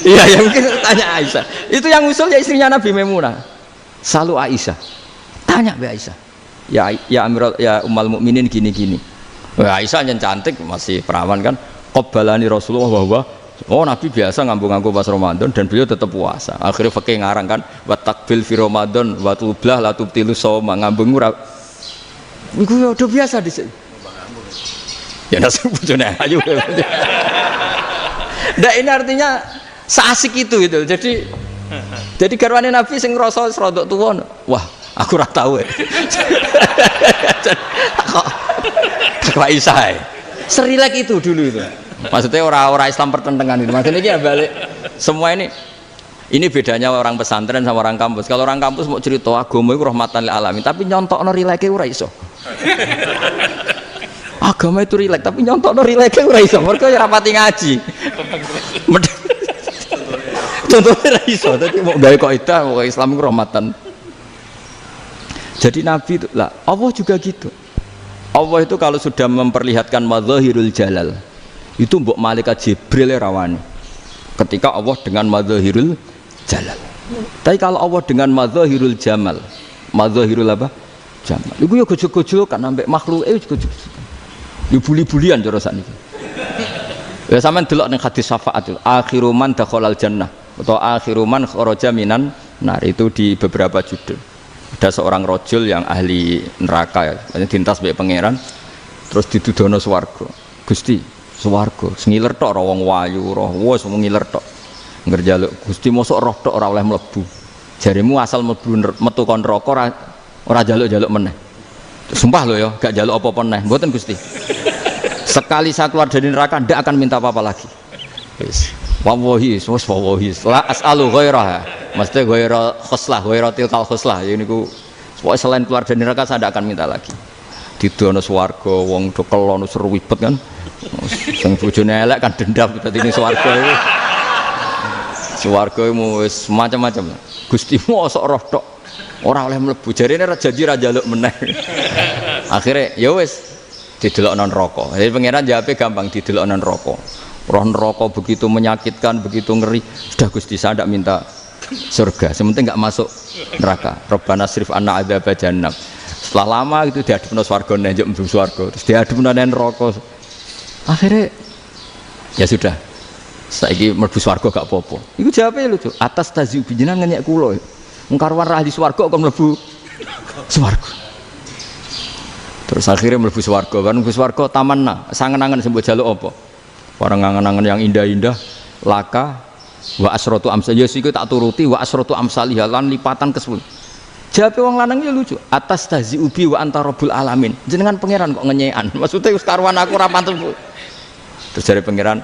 iya yang mungkin tanya Aisyah. Itu yang usul ya istrinya Nabi Maimunah. Selalu Aisyah, tanya be Aisyah. Ya Amirul ya umal mukminin gini-gini. Wah Aisyah yang cantik masih perawan kan. Qabbalani Rasulullah bahwa oh Nabi biasa ngambung-ngambung pas Ramadan dan beliau tetap puasa. Akhirnya fakih ngarang kan wa takbil fi Ramadan wa tublah la tubtilu shauma ngambung ora. Iku ya udah biasa di sini. Ya nasi bojone ayu. Ndak ini artinya seasik itu gitu. Jadi garwane Nabi sing ngrasa rodok tuwa. Wah, aku ora tahu ya. Kok Aisyah. Serilek itu dulu itu. Maksudnya orang Islam pertentangan itu. Maksudnya ini balik semua ini bedanya orang pesantren sama orang kampus. Kalau orang kampus mau cerita agama itu rahmatan lil alamin, tapi nyontokno rileke ora iso. Agama itu rilek, tapi nyontokno rileke ora iso. Mergo ya rapati ngaji. Contohnya ora iso, dadi mau gawe kaidah mau Islam itu rahmatan. Jadi Nabi itu lah, Allah juga gitu. Allah itu kalau sudah memperlihatkan madzahirul jalal, itu mbok malaikat Jibril rawani. Ketika Allah dengan madzahirul jalal. Tapi kalau Allah dengan madzahirul jamal, madzahirul apa? Jamal. Iku ya gojol-gojol kan ambek makhluk gojol. Yo buli-bulian cara sakniki. Ya sampean delok ning hadis syafaat itu, akhiru man dakhalal jannah atau akhiru man kharaja minan nar itu di beberapa judul. Ada seorang rojul yang ahli neraka ya, dintas baik pangeran, terus ditudono swarga. Gusti, swarga, sengiler tok ora wong wayu, roh wis ngiler tok. Ngerjaluk Gusti mosok roh tok ora oleh mlebu. Jarimu asal mlebu metu kon neraka ora jaluk-jaluk meneh. Sumpah lho ya, gak jaluk apa-apa meneh. Mboten Gusti. Sekali saya keluar dari neraka ndak akan minta apa-apa lagi. Wis. Wallahi, wallahi. La as'alu ghairaha. Maksudnya ghaira khoslah, ghaira tilkal khoslah. Ya niku pokoke selain keluar dari neraka saya ndak akan minta lagi. Didono swarga wong do kelon seru wibet kan. Sing bojone elek kan dendam dadi ning swarga iku. Swarga iku wis macam-macam. Gusti mosok roh tok ora oleh mlebu. Jarine ra janji ra njaluk meneh. Akhire ya wis didelokno neraka. Jadi pangeran jawabe gampang didelokno neraka. Roh neraka begitu menyakitkan, begitu ngeri. Sudah Gusti saya tidak minta surga, sementing nggak masuk neraka. Rabbana srif anna adzaba jahannam. Setelah lama itu diadepno swarga njuk mlebu swarga, terus diadepno neraka. Akhirnya ya sudah. Saiki mlebu swarga gak apa-apa. Iku jawabe lucu. Atas taziu jenengan ngenyek kula. Wong karuan ra di swarga kok mlebu swarga. Terus akhirnya mlebu swarga, kan mlebu swarga tamanna, sangen-angen sing mbok jaluk apa? Orang ngangen-angen yang indah-indah, laka wa asratu amsal ya siku tak turuti wa asratu amsalih lan lipatan ke-10. Jawabe wong lanang ya lucu. Atas tazi ubi wa anta rabbul alamin. Jenengan pangeran kok ngenyekan. Maksudnya wis karuan aku ora pantes. Terus jare pangeran,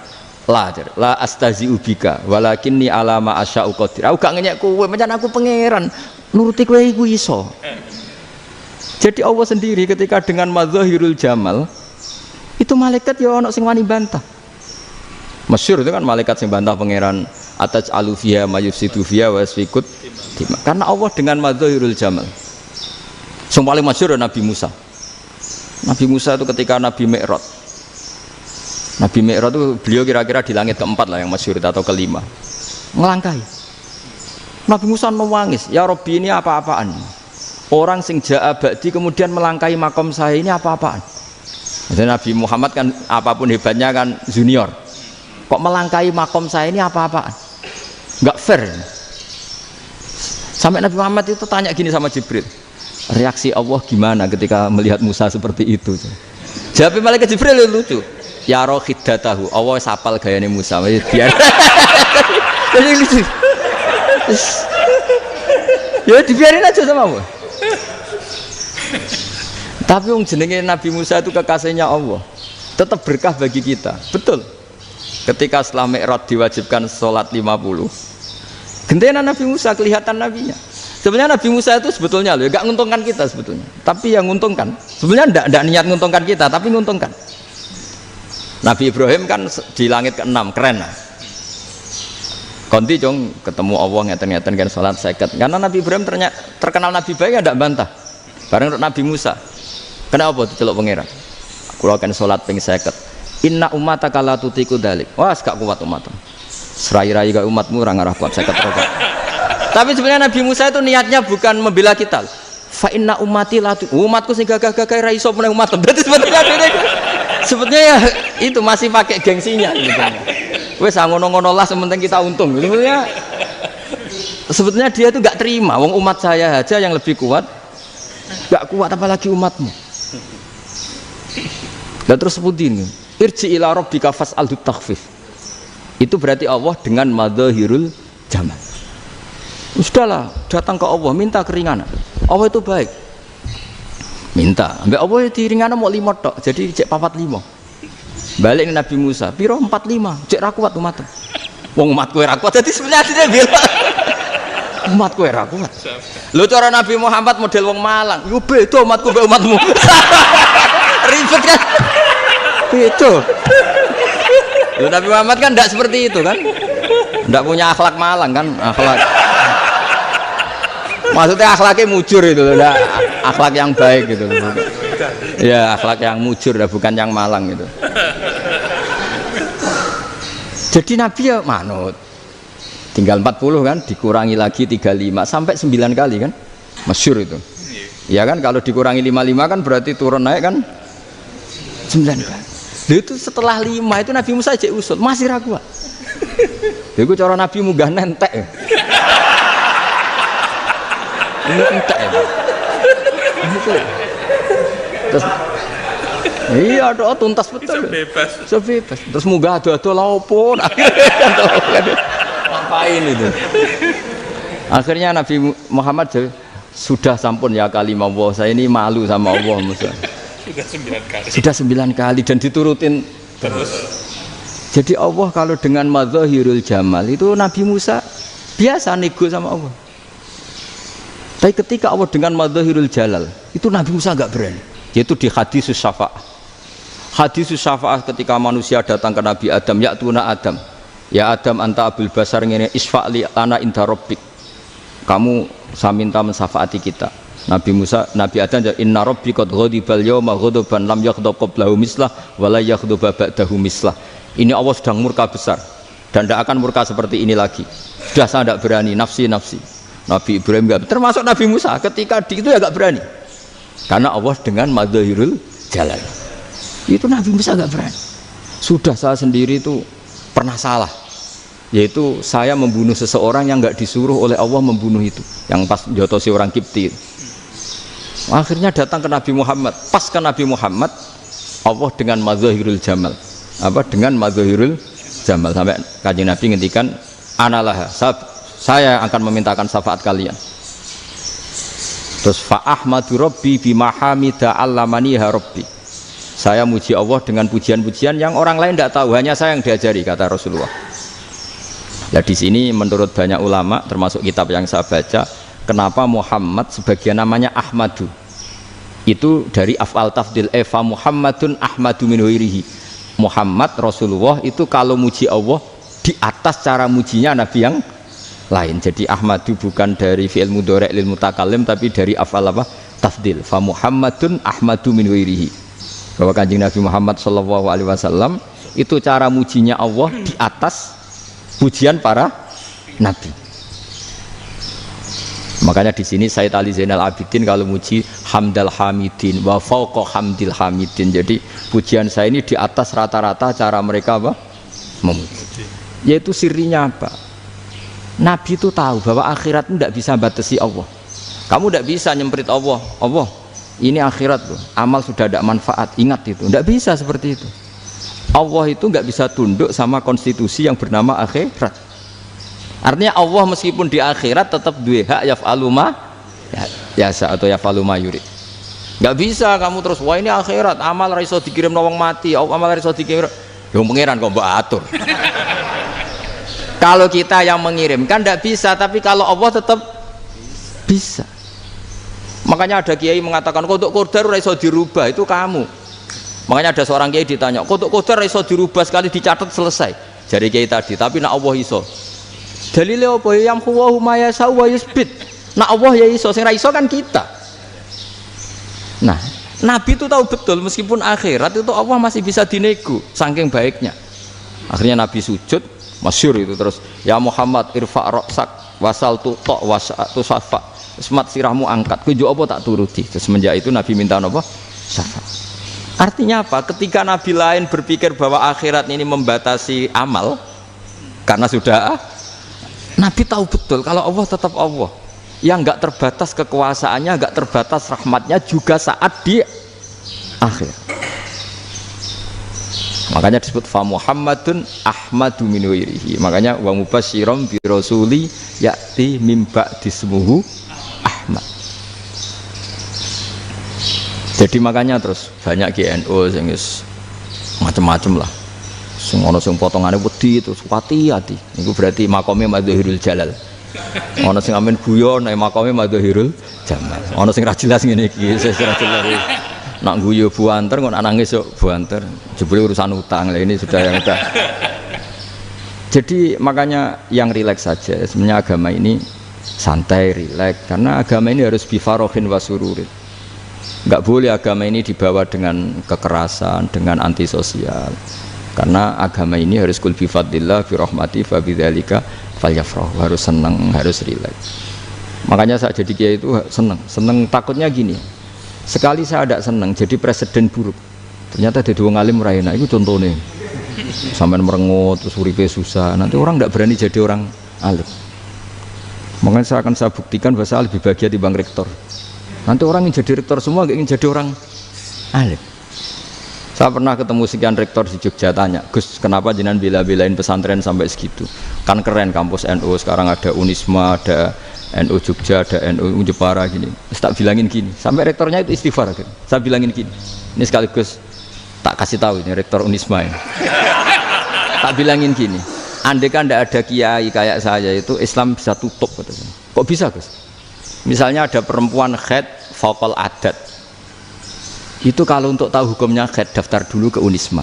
la astazi ubika walakinni alama asya'u qadir. Aku gak ngenyek kowe, pancen aku pangeran. Nuruti kowe iku iso. Jadi Allah sendiri ketika dengan madzahirul jamal itu malaikat ya ono sing wani bantah. Masyhur itu kan malaikat sing bantah pangeran atas alufia mayusidu fiha wasfikut karena Allah dengan madzahirul jamal. Sing paling masyhur Nabi Musa. Nabi Musa itu ketika Nabi Mi'raj. Nabi Mi'raj itu beliau kira-kira di langit keempat lah yang masyhur atau kelima. Ngelangkai. Nabi Musa nangis, ya Rabbi ini apa-apaan? Orang sing ja'a ba'di kemudian melangkai makom saya ini apa-apaan? Jadi Nabi Muhammad kan apapun hebatnya kan junior. Kok melangkahi makom saya ini apa-apaan? Enggak fair. Sampai Nabi Muhammad itu tanya gini sama Jibril, reaksi Allah gimana ketika melihat Musa seperti itu? Jawab malaikat Jibril lucu. Ya roh khiddatahu, Allah sapal gayane Musa. Biar. Jadi lucu. Ya dibiarin aja sama Allah. Tapi yang jenenge Nabi Musa itu kekasihnya Allah, tetap berkah bagi kita. Betul. Ketika setelah Mi'raj diwajibkan sholat 50, gentenan Nabi Musa kelihatan nabinya. Sebenarnya Nabi Musa itu sebetulnya loh, gak nguntungkan kita sebetulnya. Tapi yang nguntungkan, sebenarnya tidak niat nguntungkan kita, tapi nguntungkan. Nabi Ibrahim kan di langit ke-6, keren lah. Konti jong ketemu Allah ngeten-ngeten kan sholat seket. Karena Nabi Ibrahim terkenal Nabi baik, tidak bantah. Bareng Nabi Musa, kenapa diceluk pangeran? Aku akan sholat ping seket. Inna umataka la tutiku dalik. Wah, gak kuat umatmu. Serai-rai gak umatmu orang arah kuat saya keterokok. Tapi sebenarnya Nabi Musa itu niatnya bukan membela kita. Fa inna umati latu, umatku sing gagah-gagah ra iso meneh umat. Berarti sebetulnya ya itu masih pakai gengsinya gitu. Wes ngono-ngono lah sementing kita untung. Sebetulnya dia itu enggak terima wong umat saya aja yang lebih kuat. Enggak kuat apalagi umatmu. Dan terus sebutin irji ila rabbika fas'alhu takhfif. Itu berarti Allah dengan madzahirul jamal. Sudahlah, datang ke Allah minta keringanan. Allah itu baik. Minta, ambek Allah itu ringanan mau 5 tok, jadi cek 45. Balik Nabi Musa, piro 45, cek ra kuat umat. Wong umatku ra kuat, jadi sebenarnya dia bilang umatku ra kuat. Lho cara Nabi Muhammad model wong Malang, yo beda umatku mbek umatmu. Ribet kan? Beda. Lho Nabi Muhammad kan tidak seperti itu kan? Tidak punya akhlak Malang kan? Akhlak. Maksudnya akhlaknya mujur itu, enggak akhlak yang baik gitu. Ya akhlak yang mujur, bukan yang Malang gitu. Jadi Nabi ya manut. Tinggal 40 kan, dikurangi lagi 35 sampai 9 kali kan? Masyhur itu. Ya kan kalau dikurangi 55 kan berarti turun naik kan 9 kali. Itu setelah 5 itu Nabi Musa cek usul masih ragu. Itu cara Nabi munggah nentek. Ini entek ya. Terus iya doa tuntas betul. Sebebas. Terus munggah ado-ado laupun. Ngapain itu? Akhirnya Nabi Muhammad sudah sampun ya kalimah Allah. Saya ini malu sama Allah Musa. Sudah 9 kali dan diturutin terus. Jadi Allah kalau dengan madzahirul jamal itu Nabi Musa biasa nego sama Allah. Tapi ketika Allah dengan madzahirul jalal itu Nabi Musa enggak berani. Yaitu di hadisus syafa'ah. Hadisus syafa'ah ketika manusia datang ke Nabi Adam, ya tuna Adam. Ya Adam anta abul basar ngene isfa'li ana inda rabbik. Kamu saya minta mensafaati kita. Nabi Musa, Nabi Adam inna rabbi qad ghadibal yawma ghadaban lam yaghdab qablahu mislah wa la yaghdab ba'dahu mislah. Ini Allah sedang murka besar dan tidak akan murka seperti ini lagi. Sudah saya tidak berani, nafsi. Nabi Ibrahim enggak, termasuk Nabi Musa ketika itu ya enggak berani. Karena Allah dengan madzahirul jalal. Itu Nabi Musa enggak berani. Sudah saya sendiri itu pernah salah. Yaitu saya membunuh seseorang yang enggak disuruh oleh Allah membunuh itu. Yang pas jotosi orang Kipti. Akhirnya datang ke Nabi Muhammad. Pas ke Nabi Muhammad Allah dengan madzahirul jamal. Dengan madzahirul jamal sampai Kanjeng Nabi ngendikan analah saya akan memintakan syafaat kalian. Terus fa ahmadu rabbi bima hamida allamaniha rabbi. Saya muji Allah dengan pujian-pujian yang orang lain tidak tahu, hanya saya yang diajari, kata Rasulullah. Ya di sini menurut banyak ulama termasuk kitab yang saya baca, kenapa Muhammad sebagian namanya Ahmadu? Itu dari af'al tafdil fa Muhammadun ahmadu min ghairihi. Muhammad Rasulullah itu kalau muji Allah di atas cara mujinya nabi yang lain. Jadi Ahmadu bukan dari fi'il mudhari' lil mutakallim tapi dari af'al apa? Tafdil. Fa Muhammadun ahmadu min ghairihi. Bahwa Kanjeng Nabi Muhammad sallallahu alaihi wasallam itu cara mujinya Allah di atas pujian para nabi. Makanya di sini Sayyid Ali Zainal Abidin kalau muji hamdal hamidin wa fauqa hamdil hamidin. Jadi Pujian saya ini di atas rata-rata cara mereka apa? Memuji. Yaitu sirinya apa? Nabi itu tahu bahwa akhirat itu tidak bisa batasi Allah. Kamu tidak bisa nyemprit Allah. Allah, ini akhirat loh. Amal sudah tidak manfaat. Ingat itu. Tidak bisa seperti itu. Allah itu nggak bisa tunduk sama konstitusi yang bernama akhirat. Artinya Allah meskipun di akhirat tetap duwe hak yaf'alu ma yasa atau yaf'alu ma yurid. Nggak bisa kamu terus wah ini akhirat amal ra iso dikirim wong mati, amal ra iso dikirim. Ya pangeran kok mbok atur. Kalau kita yang mengirimkan tidak bisa, tapi kalau Allah tetap bisa. Makanya ada kiai mengatakan kodok qadar ora iso dirubah, itu kamu. Makanya ada seorang kiai ditanya, kodok qadar ora iso dirubah sekali dicatat selesai. Jadi kiai tadi, tapi nak Allah iso. Dalile apa yang huwa ma yasha wa yusbit. Nak Allah ya iso, sing ra iso kan kita. Nah, Nabi itu tahu betul meskipun akhirat itu Allah masih bisa dinego saking baiknya. Akhirnya Nabi sujud, masyhur itu terus, ya Muhammad irfa' ra'sak wasal tu ta' wasatu safa. Semat sirahmu angkat, kuwi apa tak turuti. Terus semenjak itu Nabi minta apa? Syafa. Artinya apa? Ketika Nabi lain berpikir bahwa akhirat ini membatasi amal karena sudah Nabi tahu betul kalau Allah tetap Allah. Yang enggak terbatas kekuasaannya, enggak terbatas rahmatnya juga saat di akhir. Makanya disebut fa Muhammadun Ahmadu min wairihi. Makanya wa mubasyiran bi rasuli ya'ti mim ba'di ismuhu Ahmad. Jadi makanya terus banyak GNU sing macam-macam lah. Sing ono sing potongane wedi terus hati-hati. Niku berarti makome Madhahirul Jalal. Ono sing amen guyon nek makome Madhahirul Jamal. Ono sing ra jelas ngene iki, wis ra jelas. Nak guyu buanter kok nangis kok buanter. Jebule urusan utang. Lah ini sudah yang udah. Jadi makanya yang rileks saja. Sebenarnya agama ini santai, rileks karena agama ini harus bifarohin wasururin. Enggak boleh agama ini dibawa dengan kekerasan, dengan antisosial. Karena agama ini harus kul bi fadlillah bi rahmati fa bidzalika falyafrahu, harus senang, harus rileks. Makanya saya jadi kiai itu senang takutnya gini. Sekali saya tidak senang jadi presiden buruk. Ternyata jadi wong alim ra enak, itu contohnya. Sampai merengut terus uripe susah, nanti orang tidak berani jadi orang alim. Makanya saya buktikan bahwa saya lebih bahagia di bang rektor. Nanti orang ingin jadi rektor semua, gak ingin jadi orang alim. Saya pernah ketemu sekian rektor di Jogja, tanya, Gus, kenapa jenengan bela-belain pesantren sampai segitu? Kan keren kampus NU, sekarang ada Unisma, ada NU Jogja, ada NU Jepara gini. Terus tak bilangin gini, sampai rektornya itu istighfar. Saya bilangin gini, ini sekaligus tak kasih tahu ini rektor Unisma ini. Tak bilangin gini, andai kan tidak ada kiai kayak saya itu Islam bisa tutup. Katanya. Kok bisa, Gus? Misalnya ada perempuan haid faqal adat. Itu kalau untuk tahu hukumnya haid daftar dulu ke Unisma.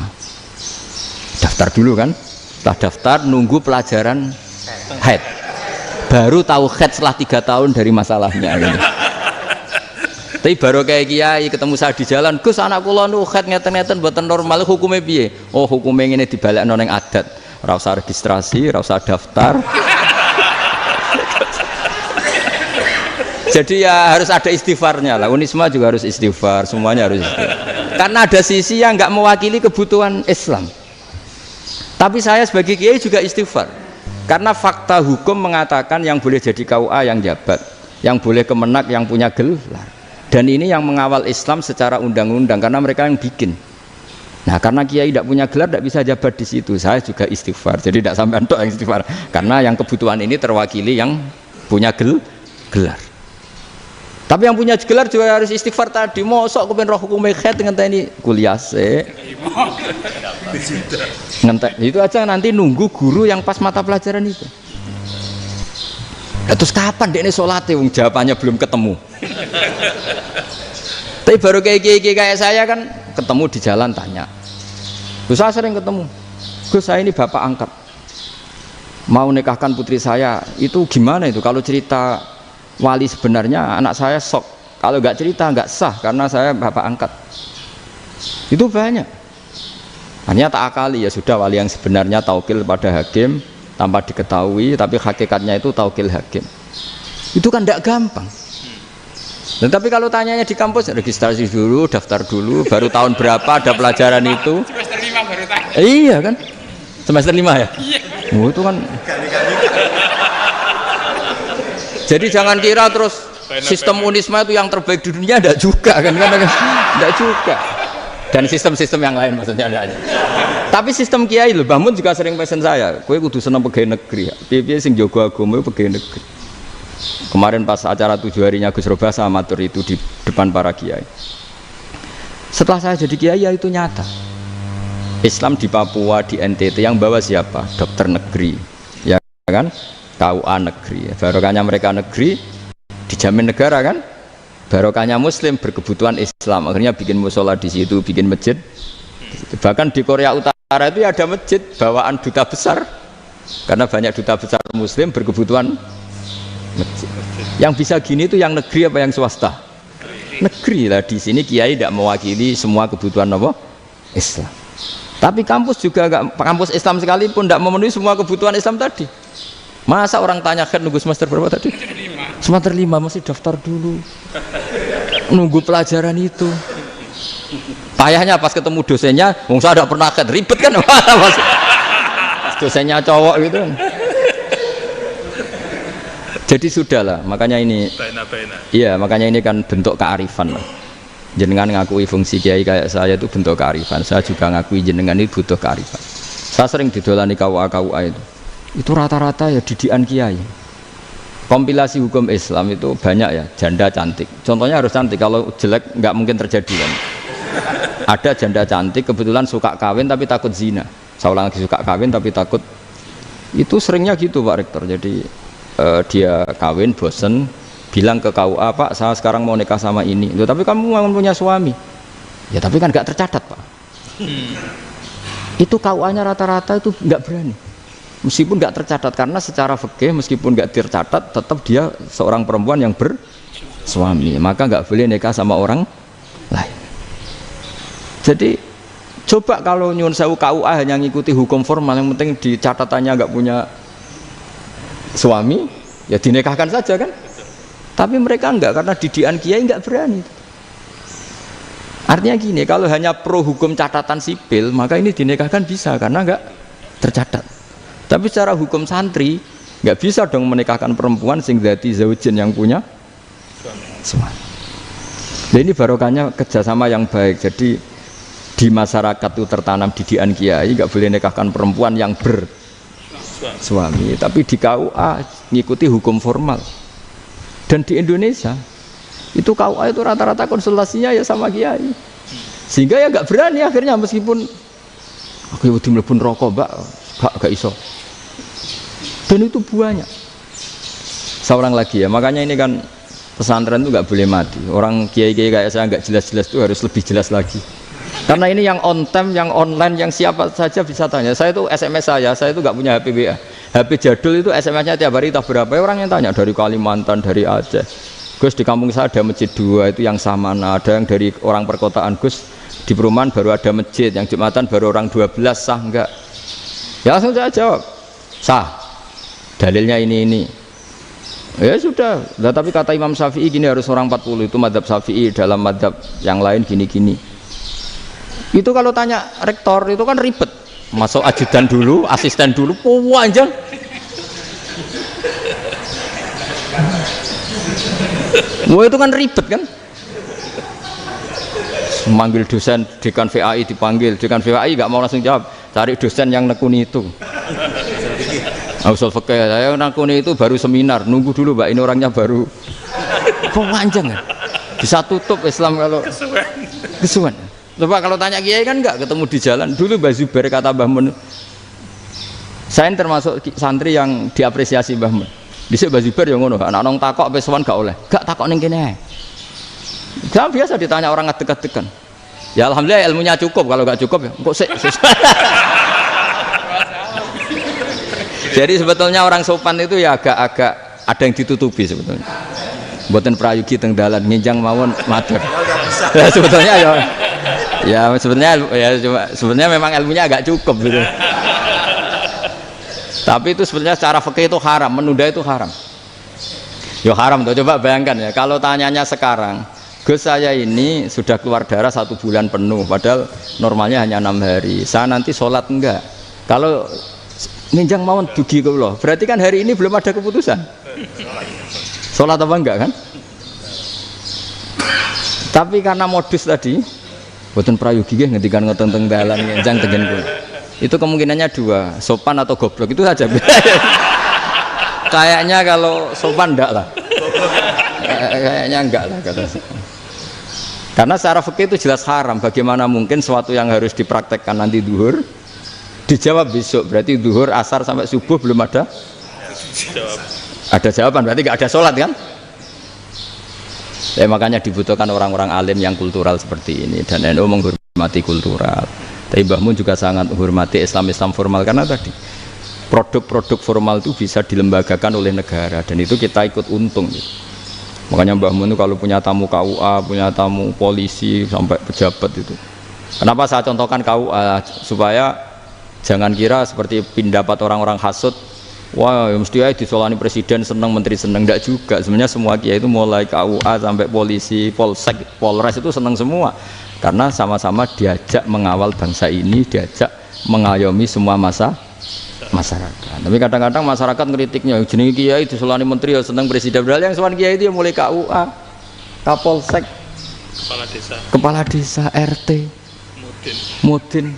Daftar dulu kan? Setelah daftar nunggu pelajaran haid. Baru tahu haid setelah 3 tahun dari masalahnya. Gitu. Tapi baru kayak kiai ketemu saya di jalan, Gus anak kula nu haid ngeten-ngeten mboten normal hukumnya piye? Oh hukumnya ngene dibalekno ning adat. Ora usah registrasi, ora usah daftar. Jadi ya harus ada istighfarnya lah. Unisma juga harus istighfar, semuanya harus istighfar. Karena ada sisi yang nggak mewakili kebutuhan Islam. Tapi saya sebagai kiai juga istighfar. Karena fakta hukum mengatakan yang boleh jadi KUA yang jabat, yang boleh kemenak yang punya gelar. Dan ini yang mengawal Islam secara undang-undang karena mereka yang bikin. Nah karena kiai tidak punya gelar tidak bisa jabat di situ. Saya juga istighfar. Jadi tidak sampai entuk yang istighfar. Karena yang kebutuhan ini terwakili yang punya gelar. Tapi yang punya gelar juga harus istighfar tadi. Mosok kepen roh hukum haid dengan ini kuliah se. Ngentek itu aja nanti nunggu guru yang pas mata pelajaran itu. Ya, terus kapan dekne salate wong jawabannya belum ketemu. Tapi baru kayak saya kan ketemu di jalan tanya. Terus saya sering ketemu. Gus saya ini bapak angkat. Mau nikahkan putri saya. Itu gimana itu kalau cerita wali sebenarnya anak saya sok, kalau nggak cerita nggak sah karena saya bapak angkat. Itu banyak. Hanya tak akali ya sudah wali yang sebenarnya taukil pada hakim tanpa diketahui, tapi hakikatnya itu taukil hakim. Itu kan tidak gampang. Nah, tapi kalau tanyanya di kampus, registrasi dulu, daftar dulu, baru tahun berapa ada pelajaran itu. Semester 5 baru tanya. Iya kan? Semester 5 ya? Iya. Oh, itu kan. Jadi jangan kira terus sistem Unisma itu yang terbaik di dunia, enggak juga kan? Enggak juga. Dan sistem-sistem yang lain maksudnya ada. Tapi sistem kiai lho, Mbah Mun juga sering pesen saya, kowe kudu seneng pegawai negeri. Piye-piye sing jaga agama pegawai negeri. Kemarin pas acara 7 harinya Gus Roba sama matur itu di depan para kiai. Setelah saya jadi kiai ya itu nyata. Islam di Papua, di NTT yang bawa siapa? Dokter negeri, ya kan? KUA negeri. Barokahnya mereka negeri dijamin negara kan? Barokahnya Muslim berkebutuhan Islam. Akhirnya bikin musola di situ, bikin masjid. Bahkan di Korea Utara itu ada masjid bawaan duta besar, karena banyak duta besar Muslim berkebutuhan masjid. Yang bisa gini itu yang negeri apa yang swasta? Negeri lah. Di sini kiai tidak mewakili semua kebutuhan apa? Islam. Tapi kampus juga enggak, kampus Islam sekalipun tidak memenuhi semua kebutuhan Islam tadi. Masa orang tanya kan nunggu semester berapa tadi? Semester 5 masih daftar dulu. Nunggu pelajaran itu. Payahnya pas ketemu dosennya, wong saya tidak pernah kan ribet kan? Dosennya cowok gitu. Jadi sudahlah, makanya ini. Iya, makanya ini kan bentuk kearifan lah. Jenengan ngakui fungsi kiai kayak saya itu bentuk kearifan. Saya juga ngakui jenengan itu butuh kearifan. Saya sering didolani KUA itu. Itu rata-rata ya didikan kiai. Kompilasi hukum Islam itu banyak ya, janda cantik. Contohnya harus cantik, kalau jelek nggak mungkin terjadi kan. Ada janda cantik kebetulan suka kawin tapi takut zina. Saya ulang lagi, suka kawin tapi takut. Itu seringnya gitu Pak Rektor. Jadi dia kawin bosen, bilang ke KUA, Pak saya sekarang mau nikah sama ini. Loh, tapi kamu mau punya suami. Ya tapi kan nggak tercatat Pak. Itu KUA-nya rata-rata itu nggak berani. Meskipun nggak tercatat, karena secara fikih meskipun nggak tercatat tetap dia seorang perempuan yang bersuami, maka nggak boleh nikah sama orang lain. Jadi coba kalau nyun sewu KUA hanya ngikuti hukum formal, yang penting di catatannya nggak punya suami, ya dinikahkan saja kan. Tapi mereka enggak, karena didikan kiai nggak berani. Artinya gini, kalau hanya pro hukum catatan sipil, maka ini dinikahkan bisa karena nggak tercatat. Tapi secara hukum santri nggak bisa dong menikahkan perempuan sing dzati zaujin yang punya suami. Nah, ini barokahnya kerjasama yang baik. Jadi di masyarakat itu tertanam didikan kiai, nggak boleh nikahkan perempuan yang bersuami. Tapi di KUA ngikuti hukum formal. Dan di Indonesia itu KUA itu rata-rata konsultasinya ya sama kiai. Sehingga ya nggak berani akhirnya, meskipun aku udah mlebu rokok mbak, gak iso. Dan itu buahnya. Seorang lagi ya, makanya ini kan pesantren itu nggak boleh mati. Orang kiai-kiai kayak saya nggak jelas-jelas itu harus lebih jelas lagi. Karena ini yang on time, yang online, yang siapa saja bisa tanya. Saya itu SMS saya itu nggak punya HP WA. HP jadul itu SMS-nya tiap hari tak berapa. Orang yang tanya dari Kalimantan, dari Aceh. Gus, di kampung saya ada masjid 2 itu yang Samana. Ada yang dari orang perkotaan, Gus di perumahan baru ada masjid, yang Jumatan baru orang 12, sah enggak? Ya langsung saya jawab, sah. Dalilnya ini. Ya sudah. Nah, tapi kata Imam Syafi'i gini, harus orang 40, itu madzhab Syafi'i, dalam madzhab yang lain gini-gini. Itu kalau tanya rektor itu kan ribet. Masuk ajudan dulu, asisten dulu, panjang. Wah itu kan ribet kan. Memanggil dosen, dekan VAI dipanggil, dekan VAI nggak mau langsung jawab, cari dosen yang nekuni itu. Usul fikih, saya nekuni itu baru seminar, nunggu dulu mbak, ini orangnya baru. Kok panjang kan? Bisa tutup Islam kalau kesuwen. Coba kalau tanya kiai kan nggak ketemu di jalan. Dulu Mbah Zubair kata Mbah Mun, saya termasuk santri yang diapresiasi Mbah Mun. Dhisik Mbah Zubair yang ngono, anak nong takok pesuan gak oleh, gak takok ning kene. Jangan biasa ditanya orang ngadeg-adegan. Ya alhamdulillah ilmunya cukup, kalau gak cukup ya kok sik. Jadi sebetulnya orang sopan itu ya agak-agak ada yang ditutupi sebetulnya. Mboten prayogi teng dalan nginjang mawon matur. Ya sebetulnya ya sebenarnya memang ilmunya agak cukup gitu. Tapi itu sebenarnya secara fikih itu haram, menunda itu haram. Yo haram tuh, coba bayangkan ya, kalau tanyanya sekarang, Gus saya ini sudah keluar darah 1 bulan penuh, padahal normalnya hanya 6 hari. Saya nanti sholat enggak? Kalau ninjang mawon dugi kula, berarti kan hari ini belum ada keputusan. Sholat apa enggak kan? Tapi karena modus tadi, boten prayogi nggih ngendikan ngoten teng dalan ninjang tengen kula. Itu kemungkinannya 2, sopan atau goblok, itu saja. Kayaknya kalau sopan enggak lah. Kayaknya enggak lah kata. Karena secara fikih itu jelas haram. Bagaimana mungkin sesuatu yang harus dipraktekkan nanti duhur dijawab besok, berarti duhur, asar sampai subuh belum ada jawaban, berarti nggak ada sholat kan? Ya, makanya dibutuhkan orang-orang alim yang kultural seperti ini, dan NU menghormati kultural. Tapi Mbah Mun juga sangat menghormati Islam formal, karena tadi produk-produk formal itu bisa dilembagakan oleh negara, dan itu kita ikut untung gitu. Makanya Mbah Mun itu kalau punya tamu KUA, punya tamu polisi sampai pejabat itu. Kenapa saya contohkan KUA? Supaya jangan kira seperti pendapat orang-orang hasud, wah ya mesti aja disolani presiden seneng, menteri seneng. Enggak juga. Sebenarnya semua kiai itu mulai KUA sampai polisi, polsek, polres itu seneng semua. Karena sama-sama diajak mengawal bangsa ini, diajak mengayomi semua masyarakat. Tapi kadang-kadang masyarakat ngeritiknya, jenenge kiai disolani menteri ya seneng presiden. Padahal yang sowan kiai itu ya mulai KUA, Kapolsek, kepala desa, RT, mudin.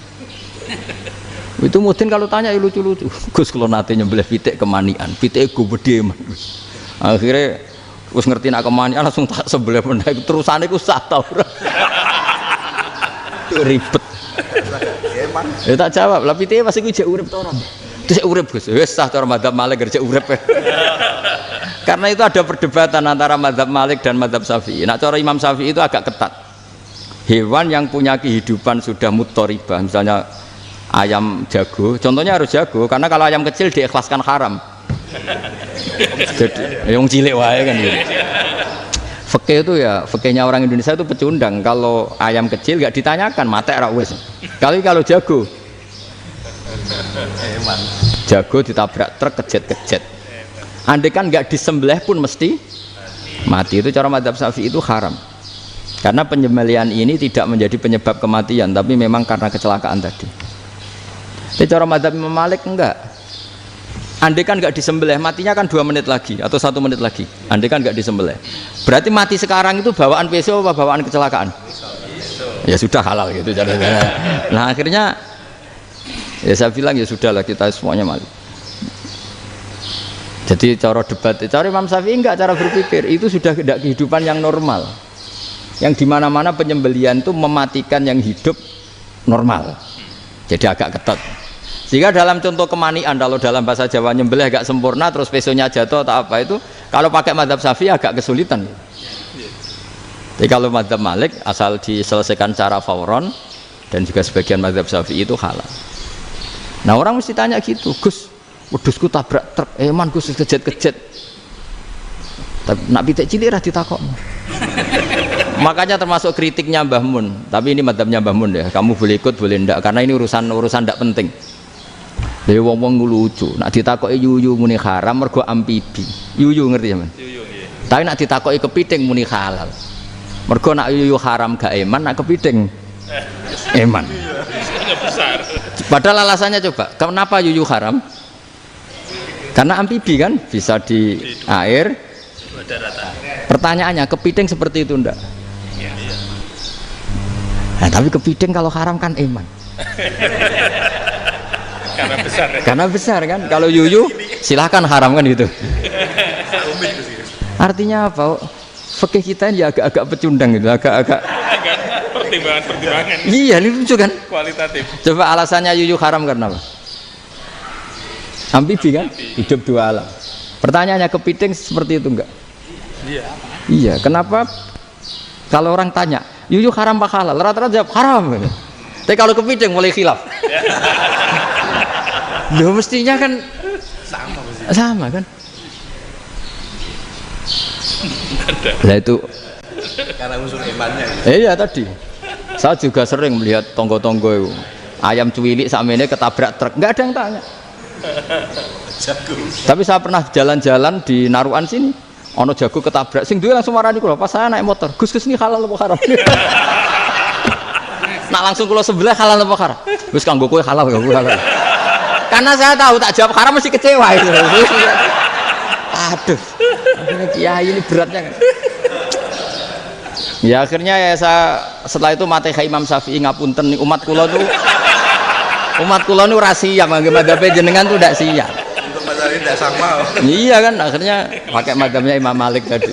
Itu mudin kalau tanya ya lucu-lucu. Gus kalau nate nyembelih pitik kemanian, pitike go gede man. Akhirnya wis ngerti nak kemanian langsung tak sebelah meneh. Terusane ku sah ta ora. Ribet. Ya tak jawab, lah pitike pasti ku jek urip ta ora? Jek urip Gus. Wis sah cara mazhab Malik jek urip. Karena itu ada perdebatan antara mazhab Malik dan mazhab Syafi'i. Nah cara Imam Syafi'i itu agak ketat. Hewan yang punya kehidupan sudah mutharibah, misalnya ayam jago, contohnya harus jago, karena kalau ayam kecil diikhlaskan haram. Jadi yang cilik wae kan gitu. Fikih itu ya, fikihnya orang Indonesia itu pecundang. Kalau ayam kecil nggak ditanyakan, matek ra wis. Kalau jago, jago ditabrak truk kejet-kejet. Andai kan nggak disembelih pun mesti mati. Itu cara mazhab Syafi'i itu haram. Karena penyembelihan ini tidak menjadi penyebab kematian, tapi memang karena kecelakaan tadi. Tapi cara mazhab Imam Malik enggak. Andai kan nggak disembelih, matinya kan 2 menit lagi atau 1 menit lagi. Andai kan nggak disembelih, berarti mati sekarang itu bawaan pisau apa bawaan kecelakaan? Ya sudah halal gitu caranya. Nah akhirnya ya saya bilang ya sudahlah kita semuanya mati. Jadi cara debat, cara Imam Syafi'i enggak, cara berpikir itu sudah tidak kehidupan yang normal, yang dimana-mana penyembelihan itu mematikan yang hidup normal. Jadi agak ketat. Sehingga dalam contoh kemanian, kalau dalam bahasa Jawa nyembelih agak sempurna terus pesonya jatuh atau apa itu, kalau pakai mazhab Syafi'i agak kesulitan. Jadi kalau mazhab Malik asal diselesaikan secara fauron, dan juga sebagian mazhab Syafi'i itu halal. Nah orang mesti tanya gitu, Gus, wedhusku tabrak truk, man Gus kejet-kejet. Tapi nak pitik cilik ra ditakokno. Makanya termasuk kritiknya Mbah Mun, tapi ini mazhabnya Mbah Mun ya, kamu boleh ikut boleh ndak, karena ini urusan ndak penting. Dewe wong-wong lucu, nak ditakoki yuyu muni haram mergo amfibi. Yuyu ngerti ya, Man? Yuyu nggih. Tapi nak ditakoki kepiting muni halal. Mergo nak yuyu haram gak eman, nak kepiting eman. Besar. Padahal alasannya coba, kenapa yuyu haram? Karena amfibi kan, bisa di air. Pertanyaannya, kepiting seperti itu ndak? Nah, tapi kepiting kalau haram kan eman. Karena besar ya? Karena besar kan. Kalau yuyu silahkan haram kan gitu. Artinya apa? Fikih kita ini agak-agak pecundang gitu, agak-agak pertimbangan. Iya, ini lucu kan? Kualitatif. Coba alasannya yuyu haram karena apa? Amfibi kan? Hidup 2 alam. Pertanyaannya, kepiting seperti itu enggak? Iya. Iya, kenapa kalau orang tanya yuyu haram apa halal? Rata-rata jawab haram. Tapi kalau kepiting mulai khilaf. Loh mestinya kan sama kan? Nah itu karena unsur imannya. Iya tadi. Saya juga sering melihat tonggo-tonggo itu ayam cuwilik sakmene ketabrak truk, nggak ada yang tanya. Tapi saya pernah jalan-jalan di Naruan sini, Ono jago ketabrak, sing duwe langsung marani kula. Pas saya naik motor, Gus ini halal apa haram? Nak langsung kula sebelah halal apa haram? Gus kanggo kowe halal gak halal. Karena saya tahu tak jawab haram mesti kecewa itu. Aduh, akhirnya kiai ini beratnya kan. Ya akhirnya ya saya setelah itu Fatihah Imam Syafi'i ngapunten nih umat kula nu rahasia mangke madzhab jenengan tuh ndak siap. Untuk madzhab ini ndak sama. Iya kan akhirnya pakai madzhabnya Imam Malik tadi.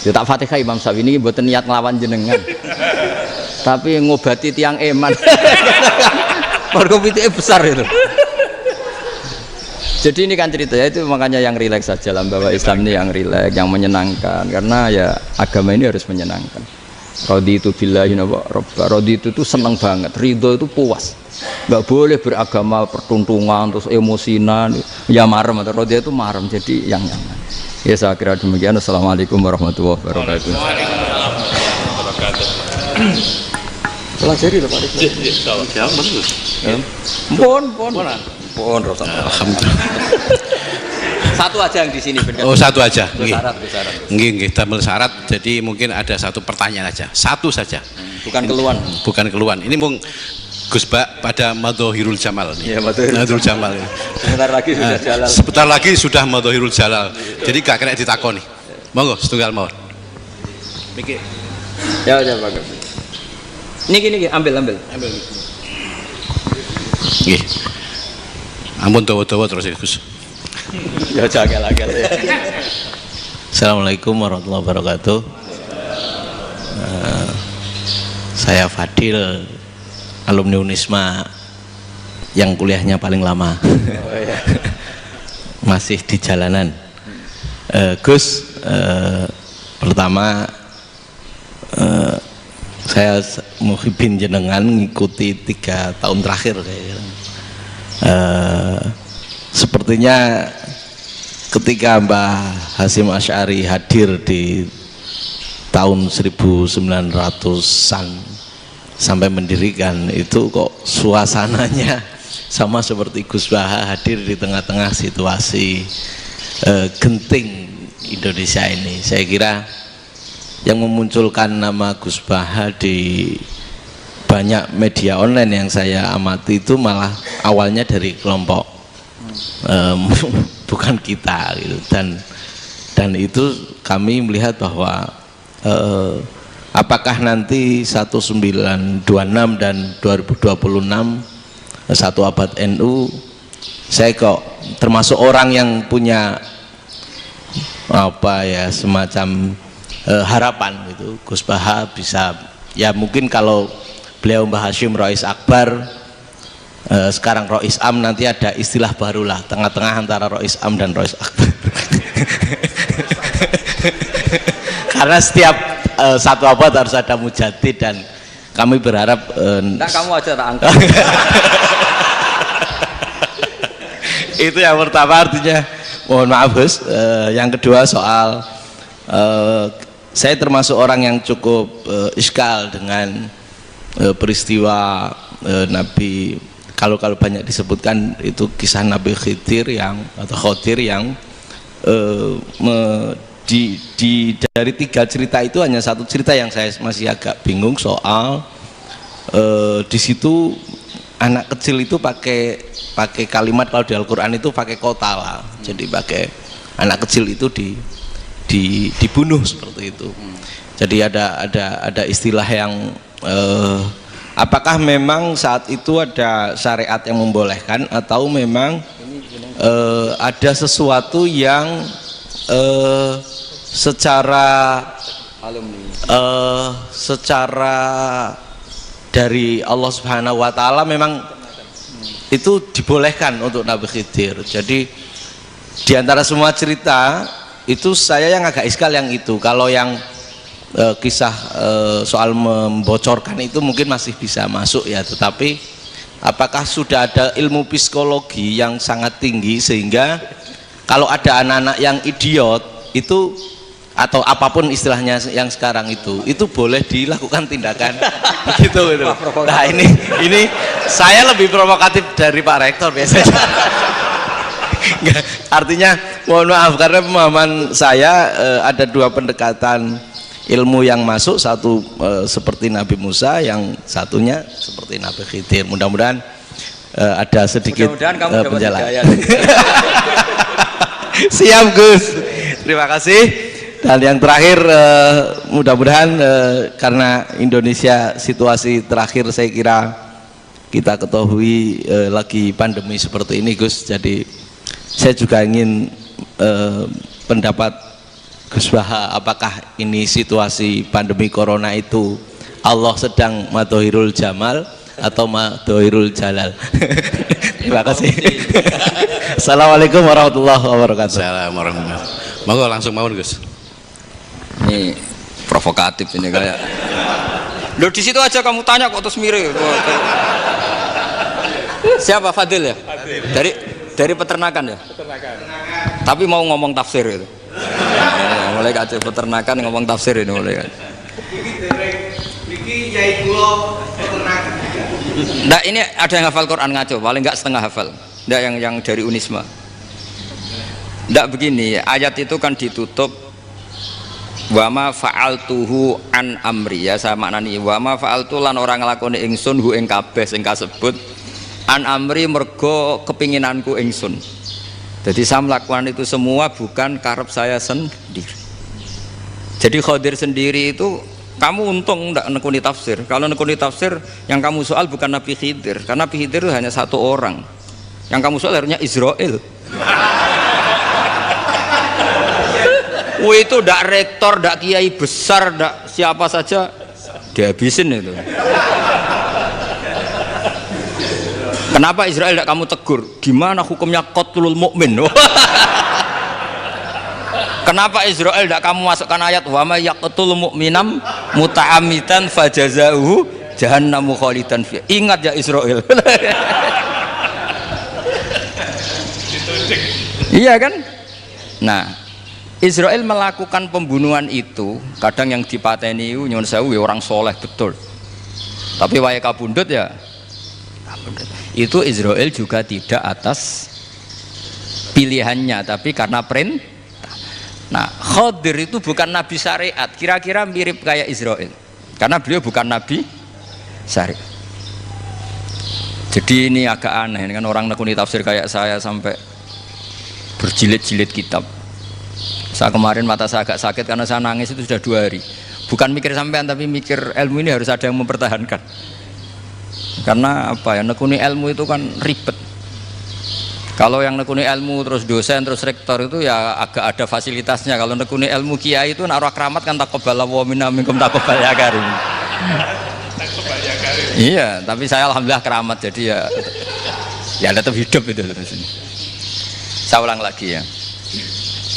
Ya tak Fatihah Imam Syafi'i ini mboten niat nglawan jenengan. Tapi ngobati tiang eman. Mergo pitike besar itu. Jadi ini kan ceritanya itu makanya yang rileks saja lah bahwa Islam ini yang rileks, yang menyenangkan karena ya agama ini harus menyenangkan. Raditu billahi robba, raditu itu seneng banget, ridho itu puas. Nggak boleh beragama pertuntungan terus emosinan, ya marem atau raditu itu marem jadi yang nyaman. Ya saya kira demikian. Assalamualaikum warahmatullahi wabarakatuh. Pelajari loh Pak Rizky. Jawab bagus. Pon rasa. Satu aja yang di sini benar. Oh, satu aja. Syarat. Nggih, damel syarat. Jadi mungkin ada satu pertanyaan aja. Satu saja. Bukan keluhan. Bukan keluhan. Ini mung Gus Bak pada Madhohirul Jamal nih. Iya, Madhohirul Jamal. Sebentar lagi sudah jalan. Sebentar lagi sudah Madhohirul Jalal. Jadi gak kena ditakoni. Monggo setunggal mawon. Mikir. Ya bagus. Niki ambil. Nggih. Ampun dawa-dawa terus ya Gus. Ya jaga-jaga ya. Assalamualaikum warahmatullahi wabarakatuh. Saya Fadil, alumni Unisma yang kuliahnya paling lama. Masih di jalanan. Gus, pertama saya muhibin jenengan ngikuti 3 tahun terakhir kayaknya. Sepertinya ketika Mbah Hasyim Asy'ari hadir di tahun 1900-an sampai mendirikan itu kok suasananya sama seperti Gus Baha hadir di tengah-tengah situasi genting Indonesia ini. Saya kira yang memunculkan nama Gus Baha di banyak media online yang saya amati itu malah awalnya dari kelompok bukan kita gitu. Dan itu kami melihat bahwa apakah nanti 1926 dan 2026 satu abad NU, saya kok termasuk orang yang punya apa ya semacam harapan gitu Gus Baha bisa ya mungkin kalau beliau Mbah Hasyim Rois Akbar, sekarang Rois Am, nanti ada istilah barulah tengah-tengah antara Rois Am dan Rois Akbar. Karena setiap satu abad harus ada mujadid dan kami berharap kamu aja tak angkat. Itu yang pertama, artinya mohon maaf Gus. Yang kedua soal saya termasuk orang yang cukup iskal dengan peristiwa Nabi, kalau banyak disebutkan itu kisah Nabi Khidir Khodir yang dari 3 cerita itu hanya satu cerita yang saya masih agak bingung soal di situ anak kecil itu pakai kalimat, kalau di Al-Quran itu pakai qatala, jadi pakai anak kecil itu dibunuh seperti itu. Jadi ada istilah yang apakah memang saat itu ada syariat yang membolehkan atau memang ada sesuatu yang secara dari Allah Subhanahu wa Ta'ala memang itu dibolehkan untuk Nabi Khidir. Jadi di antara semua cerita itu saya yang agak iskal yang itu. Kalau yang kisah soal membocorkan itu mungkin masih bisa masuk ya, tetapi apakah sudah ada ilmu psikologi yang sangat tinggi sehingga kalau ada anak-anak yang idiot itu atau apapun istilahnya yang sekarang itu boleh dilakukan tindakan gitu. Nah ini saya lebih provokatif dari Pak Rektor biasanya. Artinya mohon maaf karena pemahaman saya ada dua pendekatan ilmu yang masuk, satu seperti Nabi Musa, yang satunya seperti Nabi Khidir. Mudah-mudahan ada sedikit penjelasan. Siap Gus, terima kasih. Dan yang terakhir mudah-mudahan karena Indonesia situasi terakhir saya kira kita ketahui lagi pandemi seperti ini Gus, jadi saya juga ingin pendapat Gus Baha, apakah ini situasi pandemi corona itu Allah sedang madhohirul jamal atau madhohirul jalal? Terima kasih. Assalamualaikum warahmatullahi wabarakatuh. Assalamualaikum warahmatullahi wabarakatuh. Monggo langsung mawon Gus. Ini provokatif ini kayak. Loh di situ aja kamu tanya kok terus mirip. Siapa Fadil ya? Dari peternakan ya? Peternakan. Tapi mau ngomong tafsir itu. Mulai kacau peternakan ngomong tafsir ini mulai. Nah ini ada yang hafal Quran ngaco, paling enggak setengah hafal. Enggak yang dari Unisma. Enggak begini, ayat itu kan ditutup wama fa'altuhu an amri, ya saya maknani wama fa'altu lan orang nglakoni ingsun hu ing kabeh sing kasebut an amri mergo kepinginanku ingsun. Jadi saya melakukan itu semua bukan karep saya sendiri. Jadi Khadir sendiri itu kamu untung tidak nekuni tafsir. Kalau nekuni tafsir yang kamu soal bukan Nabi Khidir, karena Nabi Khidir itu hanya satu orang. Yang kamu soal harusnya Israel. Itu ndak rektor, ndak kiai besar, ndak siapa saja dihabisin itu. Kenapa Israel ndak kamu tegur? Gimana hukumnya qatlul mukmin? Kenapa Israel ndak kamu masukkan ayat wa may yaqtul mu'minam muta'ammidan fajazauhu jahannamu khalidan fi. Ingat ya Israel. Iya kan? Nah, Israel melakukan pembunuhan itu, kadang yang dipateni nyuwun sewu orang soleh betul. Tapi wae kabundut ya. Itu Israel juga tidak atas pilihannya, tapi karena perintah. Nah, Khadir itu bukan nabi syariat, kira-kira mirip kayak Israel. Karena beliau bukan nabi syariat. Jadi ini agak aneh, ini kan orang nekuni tafsir kayak saya sampai berjilid-jilid kitab. Saya kemarin mata saya agak sakit karena saya nangis itu sudah 2 hari. Bukan mikir sampean tapi mikir ilmu ini harus ada yang mempertahankan. Karena apa ya, nekuni ilmu itu kan ribet. Kalau yang nekuni ilmu terus dosen terus rektor itu ya agak ada fasilitasnya. Kalau nekuni ilmu kiai itu naruh keramat kan taqabbalallahu minna minkum taqabbal ya karim. Iya, tapi saya alhamdulillah keramat jadi ya tetap hidup itu terus. Saya ulang lagi ya.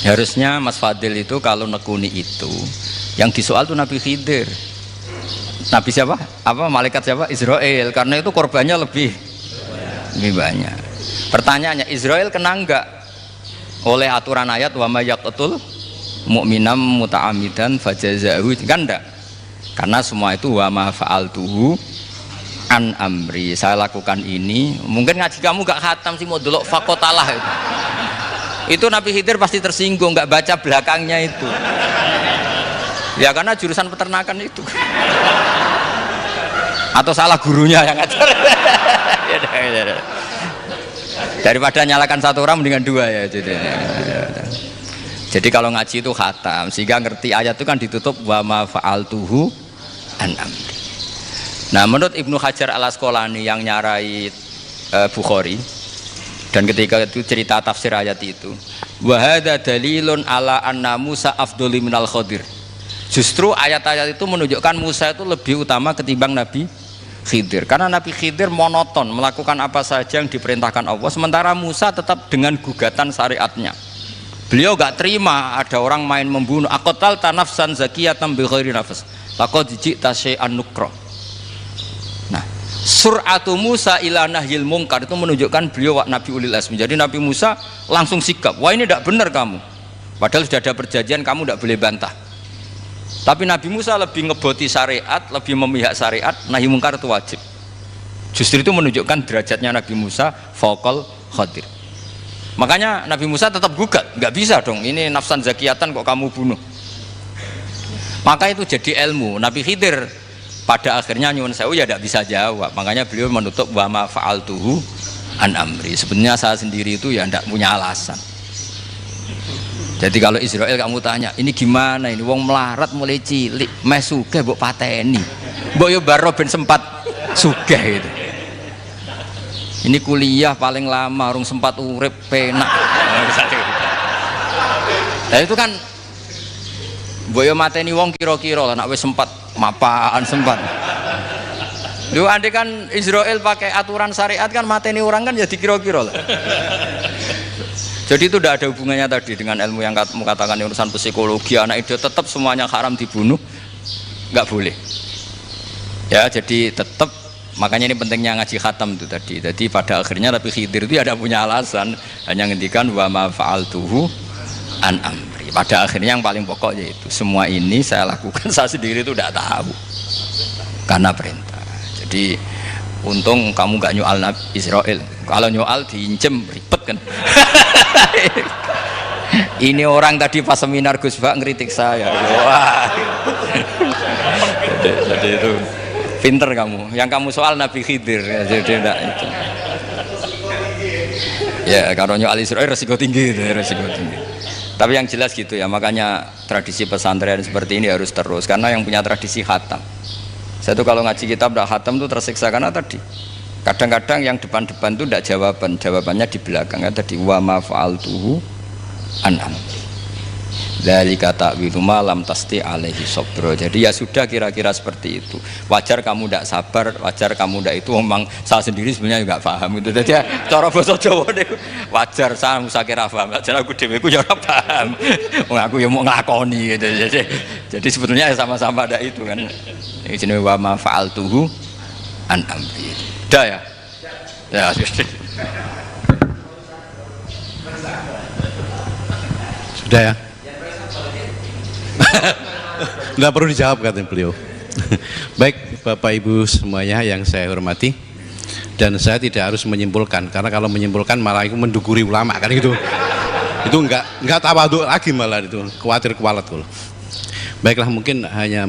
Harusnya Mas Fadil itu kalau nekuni itu yang disoal tuh Nabi Khidir. Nabi siapa? Apa malaikat siapa? Israel. Karena itu korbannya lebih banyak. Pertanyaannya, Israel kena enggak oleh aturan ayat wa may yaqtul mu'minam muta'ammidan fajazaahu? Kan enggak. Karena semua itu wa ma fa'altuhu an amri. Saya lakukan ini. Mungkin ngaji kamu enggak khatam sih mau delok fakotalah itu. Itu Nabi Khidir pasti tersinggung, nggak baca belakangnya itu. Ya karena jurusan peternakan itu. Atau salah gurunya yang ngajar. Daripada nyalakan satu orang mendingan 2 ya. Jadi kalau ngaji itu khatam, sehingga ngerti ayat itu kan ditutup wa ma fa'altuhu an amri. Nah menurut Ibnu Hajar al Asqalani yang nyarai Bukhari, dan ketika itu cerita tafsir ayat itu, wa hadza dalilun ala anna Musa afdhali minal Khadir. Justru ayat-ayat itu menunjukkan Musa itu lebih utama ketimbang Nabi Khidir. Karena Nabi Khidir monoton melakukan apa saja yang diperintahkan Allah, sementara Musa tetap dengan gugatan syariatnya. Beliau gak terima ada orang main membunuh. Aqtal tanafsan zakiyatan bi ghairi nafs. Laqad ji'ta syai'an nukra. Sur'atu Musa ila nahyil mungkar itu menunjukkan beliau Nabi ulil azmi. Jadi Nabi Musa langsung sikap, wah ini tidak benar kamu. Padahal sudah ada perjanjian, kamu tidak boleh bantah. Tapi Nabi Musa lebih ngeboti syariat, lebih memihak syariat, nahi mungkar itu wajib. Justru itu menunjukkan derajatnya Nabi Musa faqal Khadir. Makanya Nabi Musa tetap gugat, nggak bisa dong, ini nafsan zakiyatan kok kamu bunuh. Maka itu jadi ilmu. Nabi Khidir pada akhirnya nyuwun sewu ya tidak bisa jawab. Makanya beliau menutup wa ma fa'altuhu an amri. Sebenarnya saya sendiri itu ya tidak punya alasan. Jadi kalau Israel kamu tanya, ini gimana ini? Wong melarat mulai cilik, meh sugih mbok pateni. Mbok yo baro ben sempat sugih gitu. Ini kuliah paling lama, urung sempat urip penak. Nah itu kan boyo mateni wong kira-kira lah, nak wis sempat mapaan sempat. Lu andai kan Israel pakai aturan syariat kan mateni orang kan jadi kira-kira lah. Jadi itu tidak ada hubungannya tadi dengan ilmu yang kamu katakan urusan psikologi, anak itu tetap semuanya haram dibunuh, nggak boleh. Ya jadi tetap. Makanya ini pentingnya ngaji khatam itu tadi. Jadi pada akhirnya Nabi Khidir itu ada punya alasan, hanya ngendikan wa ma fa'altuhu an amri. Pada akhirnya yang paling pokok yaitu semua ini saya lakukan saya sendiri itu tidak tahu karena perintah. Jadi untung kamu gak nyual Nabi Israel. Kalau nyual diinjem ribet kan. Ini orang tadi pas seminar Gus Bak ngeritik saya. Wah. Jadi itu pinter kamu, yang kamu soal Nabi Khidir ya, jadi enggak itu. Ya kalau nyoal Israel resiko tinggi itu, resiko tinggi. Tapi yang jelas gitu ya, makanya tradisi pesantren seperti ini harus terus karena yang punya tradisi khatam. Saya tuh kalau ngaji kitab udah khatam tuh tersiksa karena tadi kadang-kadang yang depan-depan tuh enggak jawabannya di belakang. Tadi wa ma fa'altuhu an amri. Dari kata wilu malam tasti alaihi sobro. Jadi ya sudah kira-kira seperti itu. Wajar kamu tidak sabar, wajar kamu tidak itu. Memang saya sendiri sebenarnya nggak paham itu. Jadi ya, cara bahasa Jawa deh. Wajar saya kira paham. Wajar aku deweku ya ora paham. Aku ya mau ngelakoni gitu. Jadi sebetulnya sama-sama ada itu kan. Ini jenis wa ma fa'altuhu an amri. Dah ya. Ya. Sudah ya. Nggak perlu dijawab katanya beliau. Baik Bapak Ibu semuanya yang saya hormati, dan saya tidak harus menyimpulkan karena kalau menyimpulkan malah itu mendukuri ulama kan itu nggak tawadhu lagi malah itu khawatir kualat kalau. Baiklah mungkin hanya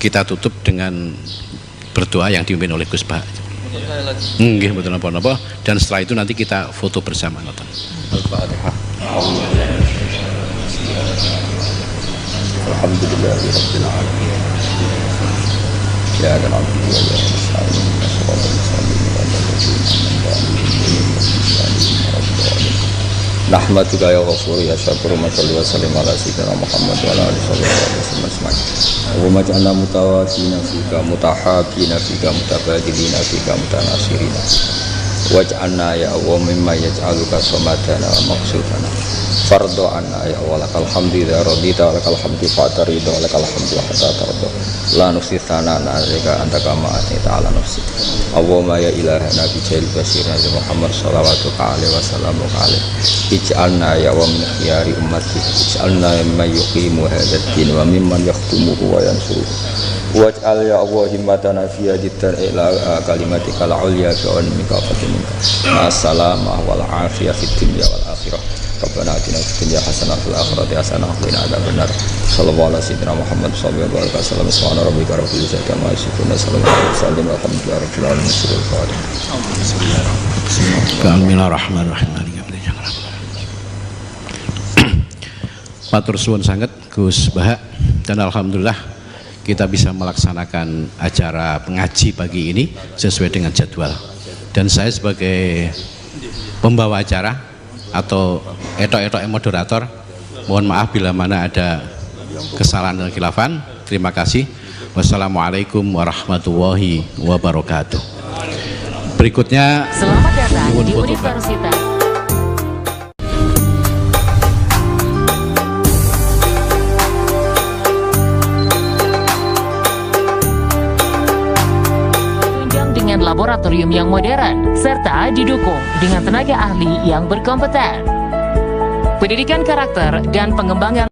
kita tutup dengan berdoa yang dipimpin oleh Gus Bah. Nggih betul napa-napa, dan setelah itu nanti kita foto bersama nonton. Al-Fatihah. Alhamdulillahirabbil alamin. Ya na'budu wa nasta'in. Nahmaduka ya ghafur ya syakur wa salli wa sallim ala sayyidina Muhammad wa ala alihi wasallam ajma'in. Allahumma ij'alna mutawassina fika mutahabina fika mutabadilina fika mutanasirina. Waj'alna ya Allah mimma yaj'aluka samadana wa maqsudana. Fardo anna ya Allah lakal hamdu ya radita lakal hamdu fa'ta ridha lakal hamdu hatta tarda la nufsi thanana alaika anta kama atita ala nafsi. Allahumma ya ilahana bi jail basir nabi Muhammad sallallahu alaihi wasallam ij'alna ya wa min khiyari ummati ij'alna mimman yuqimu hadzal din wa mimman yakhtumuhu wa yansuruhu waj'al ya Allah himmatana fi hadidar ila kalimatika al-ulya fi ilmika wa fatimika as-salamah wal afiyah fid dunya wal akhirah. Rabbana atina fid dunya hasanah wa fil akhirati hasanah wa qina adzabannar. Sallallahu alaihi Muhammad sallallahu alaihi wasallam. Subhana rabbika rabbil izzati amma yasifun wa salamun alal mursalin walhamdulillahi rabbil alamin. Bismillahirrahmanirrahim. Matur suwun sanget Gus Bah, dan alhamdulillah kita bisa melaksanakan acara pengaji pagi ini sesuai dengan jadwal. Dan saya sebagai pembawa acara atau etok-etok moderator, mohon maaf bila mana ada kesalahan dan khilafan. Terima kasih. Wassalamualaikum warahmatullahi wabarakatuh. Berikutnya selamat datang di Universitas. Laboratorium yang modern serta didukung dengan tenaga ahli yang berkompeten. Pendidikan karakter dan pengembangan